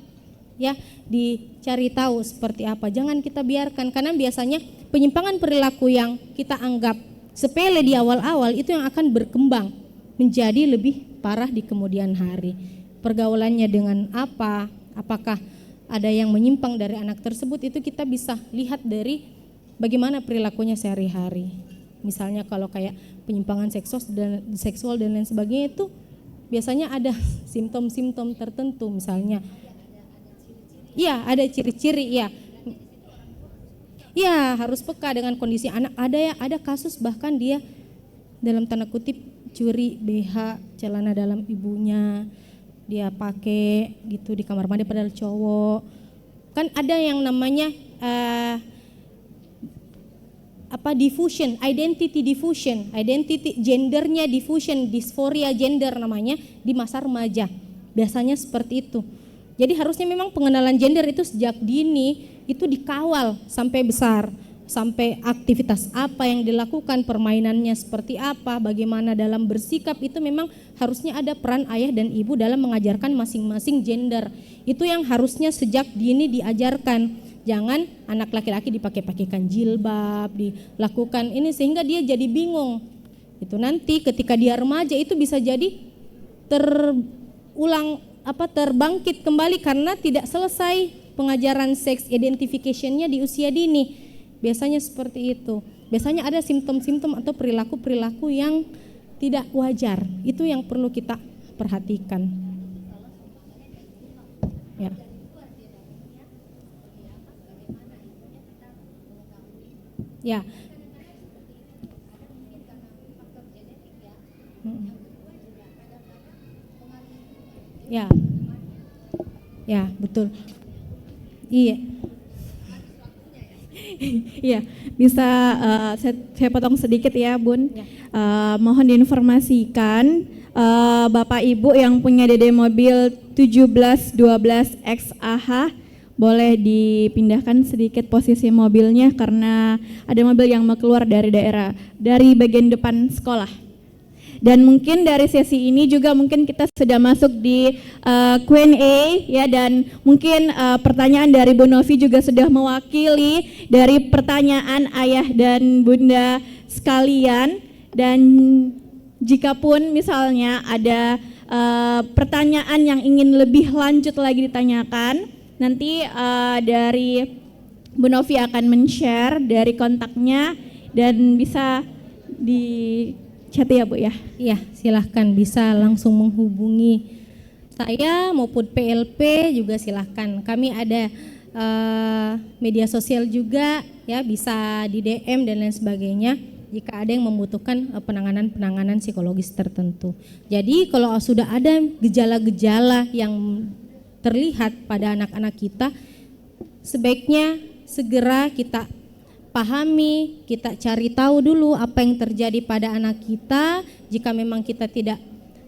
ya dicari tahu seperti apa. Jangan kita biarkan, karena biasanya penyimpangan perilaku yang kita anggap sepele di awal-awal itu yang akan berkembang menjadi lebih parah di kemudian hari. Pergaulannya dengan apakah ada yang menyimpang dari anak tersebut, itu kita bisa lihat dari bagaimana perilakunya sehari-hari. Misalnya kalau kayak penyimpangan seksual dan lain sebagainya, itu biasanya ada simptom-simptom tertentu, misalnya iya ada ciri-ciri, iya harus peka dengan kondisi anak. Ada kasus bahkan dia dalam tanda kutip curi BH celana dalam ibunya, dia pakai gitu di kamar mandi padahal cowok. Kan ada yang namanya diffusion, identity gendernya diffusion, dysphoria gender namanya di masa remaja. Biasanya seperti itu. Jadi harusnya memang pengenalan gender itu sejak dini itu dikawal sampai besar, sampai aktivitas apa yang dilakukan, permainannya seperti apa, bagaimana dalam bersikap, itu memang harusnya ada peran ayah dan ibu dalam mengajarkan masing-masing gender. Itu yang harusnya sejak dini diajarkan. Jangan anak laki-laki dipakai-pakaikan jilbab, dilakukan ini sehingga dia jadi bingung. Itu nanti ketika dia remaja itu bisa jadi terbangkit kembali karena tidak selesai pengajaran sex identification-nya di usia dini. Biasanya seperti itu. Biasanya ada simptom-simptom atau perilaku-perilaku yang tidak wajar. Itu yang perlu kita perhatikan. Ya. Ya. Ya. Ya, betul. Iya. Iya, bisa saya potong sedikit ya, Bun. Ya. Mohon diinformasikan Bapak Ibu yang punya DD mobil 1712 XAH boleh dipindahkan sedikit posisi mobilnya karena ada mobil yang mau keluar dari dari bagian depan sekolah. Dan mungkin dari sesi ini juga mungkin kita sudah masuk di Q&A ya, dan mungkin pertanyaan dari Bu Novi juga sudah mewakili dari pertanyaan ayah dan bunda sekalian. Dan jikapun misalnya ada pertanyaan yang ingin lebih lanjut lagi ditanyakan, nanti dari Bu Novi akan men-share dari kontaknya dan bisa di chat ya Bu ya. Iya, silahkan bisa langsung menghubungi saya maupun PLP juga silahkan. Kami ada media sosial juga ya, bisa di DM dan lain sebagainya jika ada yang membutuhkan penanganan psikologis tertentu. Jadi kalau sudah ada gejala-gejala yang terlihat pada anak-anak kita, sebaiknya segera kita pahami, kita cari tahu dulu apa yang terjadi pada anak kita. Jika memang kita tidak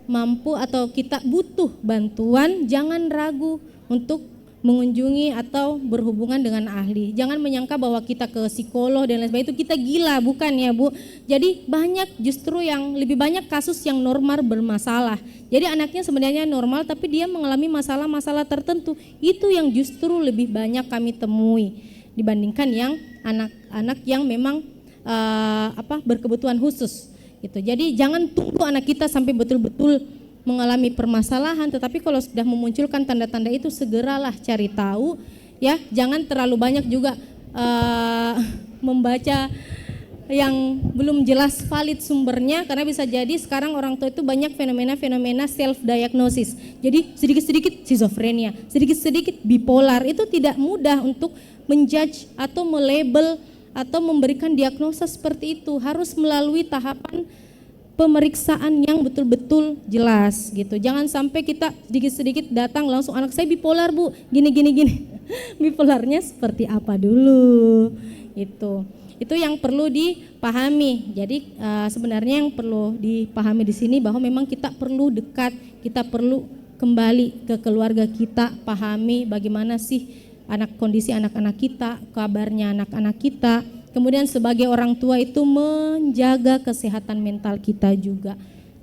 mampu atau kita butuh bantuan, jangan ragu untuk mengunjungi atau berhubungan dengan ahli. Jangan menyangka bahwa kita ke psikolog dan lain sebagainya itu kita gila, bukan ya Bu. Jadi banyak justru yang lebih banyak kasus yang normal bermasalah. Jadi anaknya sebenarnya normal tapi dia mengalami masalah-masalah tertentu. Itu yang justru lebih banyak kami temui dibandingkan yang anak-anak yang memang berkebutuhan khusus gitu. Jadi jangan tunggu anak kita sampai betul-betul mengalami permasalahan, tetapi kalau sudah memunculkan tanda-tanda itu segeralah cari tahu ya. Jangan terlalu banyak juga membaca yang belum jelas valid sumbernya, karena bisa jadi sekarang orang tua itu banyak fenomena-fenomena self diagnosis. Jadi sedikit-sedikit schizophrenia, sedikit-sedikit bipolar. Itu tidak mudah untuk menjudge atau melabel atau memberikan diagnosa seperti itu. Harus melalui tahapan pemeriksaan yang betul-betul jelas gitu. Jangan sampai kita sedikit-sedikit datang langsung anak saya bipolar Bu, gini. Bipolarnya seperti apa dulu itu yang perlu dipahami. Jadi sebenarnya yang perlu dipahami di sini bahwa memang kita perlu dekat, kita perlu kembali ke keluarga kita, pahami bagaimana sih kondisi anak-anak kita, kabarnya anak-anak kita. Kemudian sebagai orang tua itu menjaga kesehatan mental kita juga.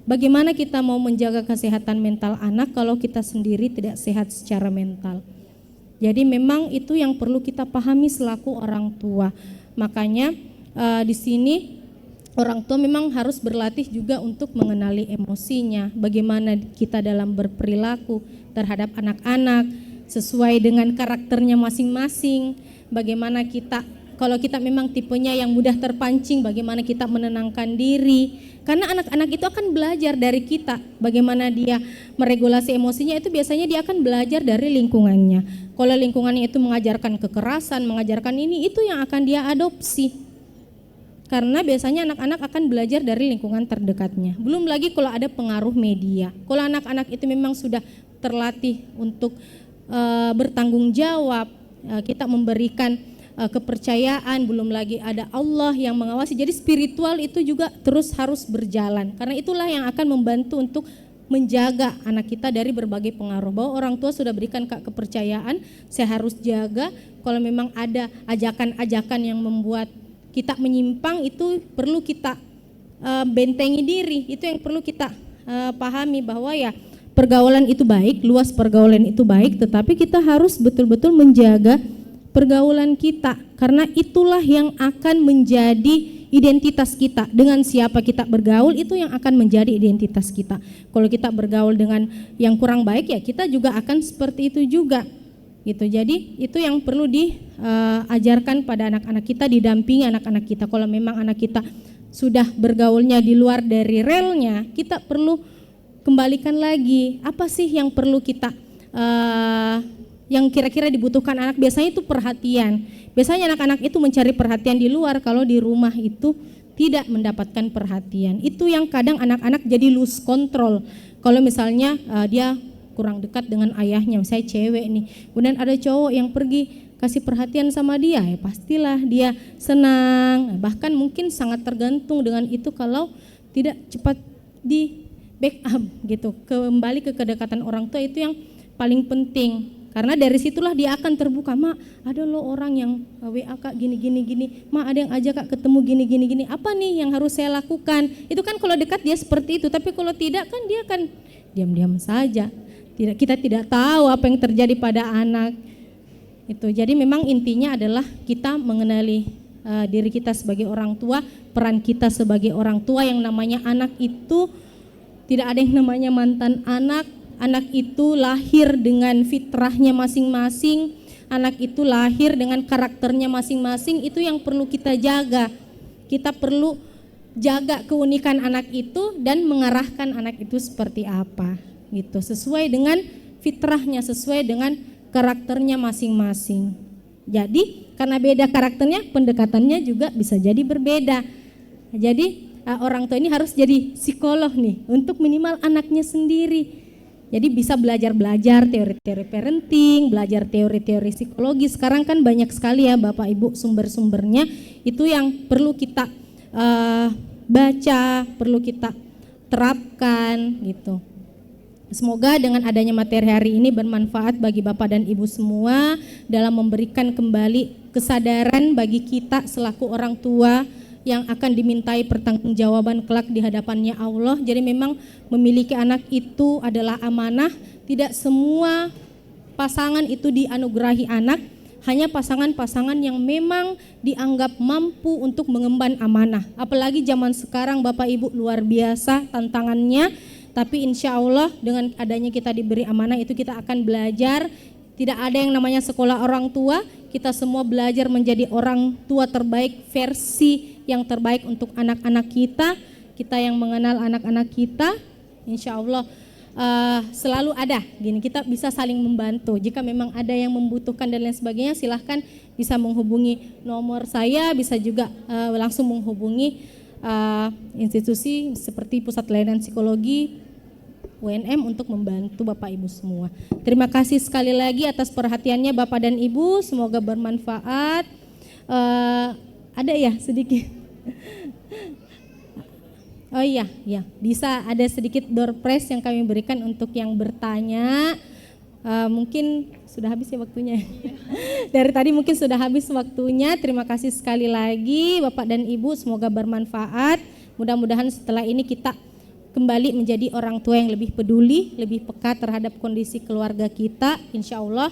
Bagaimana kita mau menjaga kesehatan mental anak kalau kita sendiri tidak sehat secara mental? Jadi memang itu yang perlu kita pahami selaku orang tua. Makanya di sini orang tua memang harus berlatih juga untuk mengenali emosinya. Bagaimana kita dalam berperilaku terhadap anak-anak sesuai dengan karakternya masing-masing. Bagaimana kita, kalau kita memang tipenya yang mudah terpancing, bagaimana kita menenangkan diri. Karena anak-anak itu akan belajar dari kita, bagaimana dia meregulasi emosinya, itu biasanya dia akan belajar dari lingkungannya. Kalau lingkungannya itu mengajarkan kekerasan, mengajarkan ini, itu yang akan dia adopsi. Karena biasanya anak-anak akan belajar dari lingkungan terdekatnya. Belum lagi kalau ada pengaruh media. Kalau anak-anak itu memang sudah terlatih untuk bertanggung jawab, kita memberikan kepercayaan, belum lagi ada Allah yang mengawasi. Jadi spiritual itu juga terus harus berjalan. Karena itulah yang akan membantu untuk menjaga anak kita dari berbagai pengaruh. Bahwa orang tua sudah berikan kepercayaan, saya harus jaga. Kalau memang ada ajakan-ajakan yang membuat kita menyimpang, itu perlu kita bentengi diri. Itu yang perlu kita pahami bahwa ya pergaulan itu baik, luas pergaulan itu baik, tetapi kita harus betul-betul menjaga pergaulan kita, karena itulah yang akan menjadi identitas kita. Dengan siapa kita bergaul itu yang akan menjadi identitas kita. Kalau kita bergaul dengan yang kurang baik ya kita juga akan seperti itu juga gitu. Jadi itu yang perlu diajarkan pada anak-anak kita, didampingi anak-anak kita. Kalau memang anak kita sudah bergaulnya di luar dari relnya, kita perlu kembalikan lagi, apa sih yang perlu kita yang kira-kira dibutuhkan anak. Biasanya itu perhatian. Biasanya anak-anak itu mencari perhatian di luar, kalau di rumah itu tidak mendapatkan perhatian. Itu yang kadang anak-anak jadi lose control. Kalau misalnya dia kurang dekat dengan ayahnya, misalnya cewek nih, kemudian ada cowok yang pergi kasih perhatian sama dia, ya pastilah dia senang. Bahkan mungkin sangat tergantung dengan itu kalau tidak cepat di backup gitu. Kembali ke kedekatan orang tua itu yang paling penting. Karena dari situlah dia akan terbuka, "Mak, ada loh orang yang WA Kak gini. Mak, ada yang ajak Kak ketemu gini. Apa nih yang harus saya lakukan?" Itu kan kalau dekat dia seperti itu, tapi kalau tidak kan dia akan diam-diam saja. Kita tidak tahu apa yang terjadi pada anak. Itu. Jadi memang intinya adalah kita mengenali diri kita sebagai orang tua, peran kita sebagai orang tua. Yang namanya anak itu tidak ada yang namanya mantan anak. Anak itu lahir dengan fitrahnya masing-masing, anak itu lahir dengan karakternya masing-masing, itu yang perlu kita jaga. Kita perlu jaga keunikan anak itu dan mengarahkan anak itu seperti apa gitu, sesuai dengan fitrahnya, sesuai dengan karakternya masing-masing. Jadi karena beda karakternya, pendekatannya juga bisa jadi berbeda. Jadi orang tua ini harus jadi psikolog nih untuk minimal anaknya sendiri. Jadi bisa belajar teori-teori parenting, belajar teori-teori psikologi. Sekarang kan banyak sekali ya Bapak Ibu sumber-sumbernya, itu yang perlu kita baca, perlu kita terapkan gitu. Semoga dengan adanya materi hari ini bermanfaat bagi Bapak dan Ibu semua dalam memberikan kembali kesadaran bagi kita selaku orang tua yang akan dimintai pertanggungjawaban kelak di hadapannya Allah. Jadi memang memiliki anak itu adalah amanah. Tidak semua pasangan itu dianugerahi anak, hanya pasangan-pasangan yang memang dianggap mampu untuk mengemban amanah. Apalagi zaman sekarang Bapak Ibu, luar biasa tantangannya. Tapi insya Allah dengan adanya kita diberi amanah itu kita akan belajar. Tidak ada yang namanya sekolah orang tua. Kita semua belajar menjadi orang tua terbaik, versi yang terbaik untuk anak-anak kita. Kita yang mengenal anak-anak kita, insya Allah selalu ada. Gini, kita bisa saling membantu. Jika memang ada yang membutuhkan dan lain sebagainya, silahkan bisa menghubungi nomor saya, bisa juga langsung menghubungi institusi seperti Pusat Layanan Psikologi UNM untuk membantu Bapak Ibu semua. Terima kasih sekali lagi atas perhatiannya Bapak dan Ibu, semoga bermanfaat. Ada ya sedikit. Oh iya, bisa ada sedikit door prize yang kami berikan untuk yang bertanya. Mungkin sudah habis ya waktunya. Dari tadi mungkin sudah habis waktunya. Terima kasih sekali lagi Bapak dan Ibu, semoga bermanfaat. Mudah-mudahan setelah ini kita kembali menjadi orang tua yang lebih peduli, lebih peka terhadap kondisi keluarga kita. Insya Allah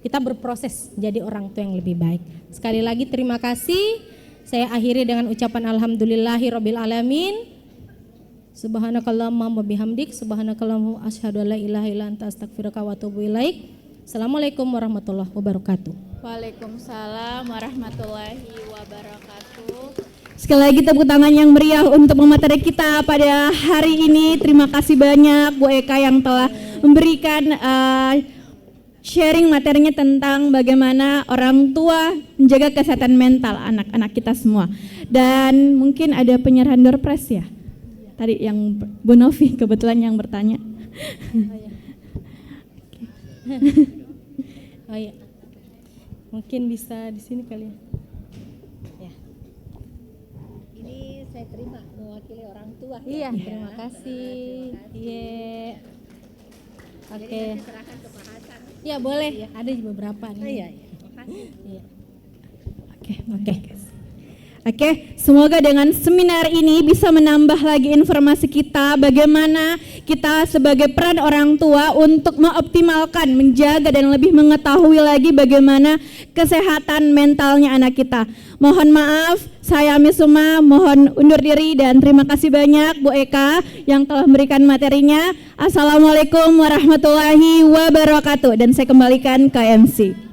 kita berproses menjadi orang tua yang lebih baik. Sekali lagi terima kasih. Saya akhiri dengan ucapan alhamdulillahirabbil alamin. Subhanakallahumma wa bihamdik, subhanakallahumma asyhadu an la ilaha illa anta astaghfiruka wa atubu ilaik. Assalamualaikum warahmatullahi wabarakatuh. Waalaikumsalam warahmatullahi wabarakatuh. Sekali lagi tepuk tangan yang meriah untuk pemateri kita pada hari ini. Terima kasih banyak Bu Eka yang telah memberikan sharing materinya tentang bagaimana orang tua menjaga kesehatan mental anak-anak kita semua. Dan mungkin ada penyerahan door prize ya. Tadi yang Bu Novi kebetulan yang bertanya. Oh iya. Mungkin bisa di sini kali ya. Saya terima mewakili orang tua. Iya, terima kasih. Iya. Oke. Serahkan ke Pak Hasan. Ya boleh. Ada beberapa nih. Iya. Makasih. Iya. Oke, semoga dengan seminar ini bisa menambah lagi informasi kita bagaimana kita sebagai peran orang tua untuk mengoptimalkan, menjaga dan lebih mengetahui lagi bagaimana kesehatan mentalnya anak kita. Mohon maaf, saya Misuma mohon undur diri dan terima kasih banyak Bu Eka yang telah memberikan materinya. Assalamualaikum warahmatullahi wabarakatuh dan saya kembalikan ke MC.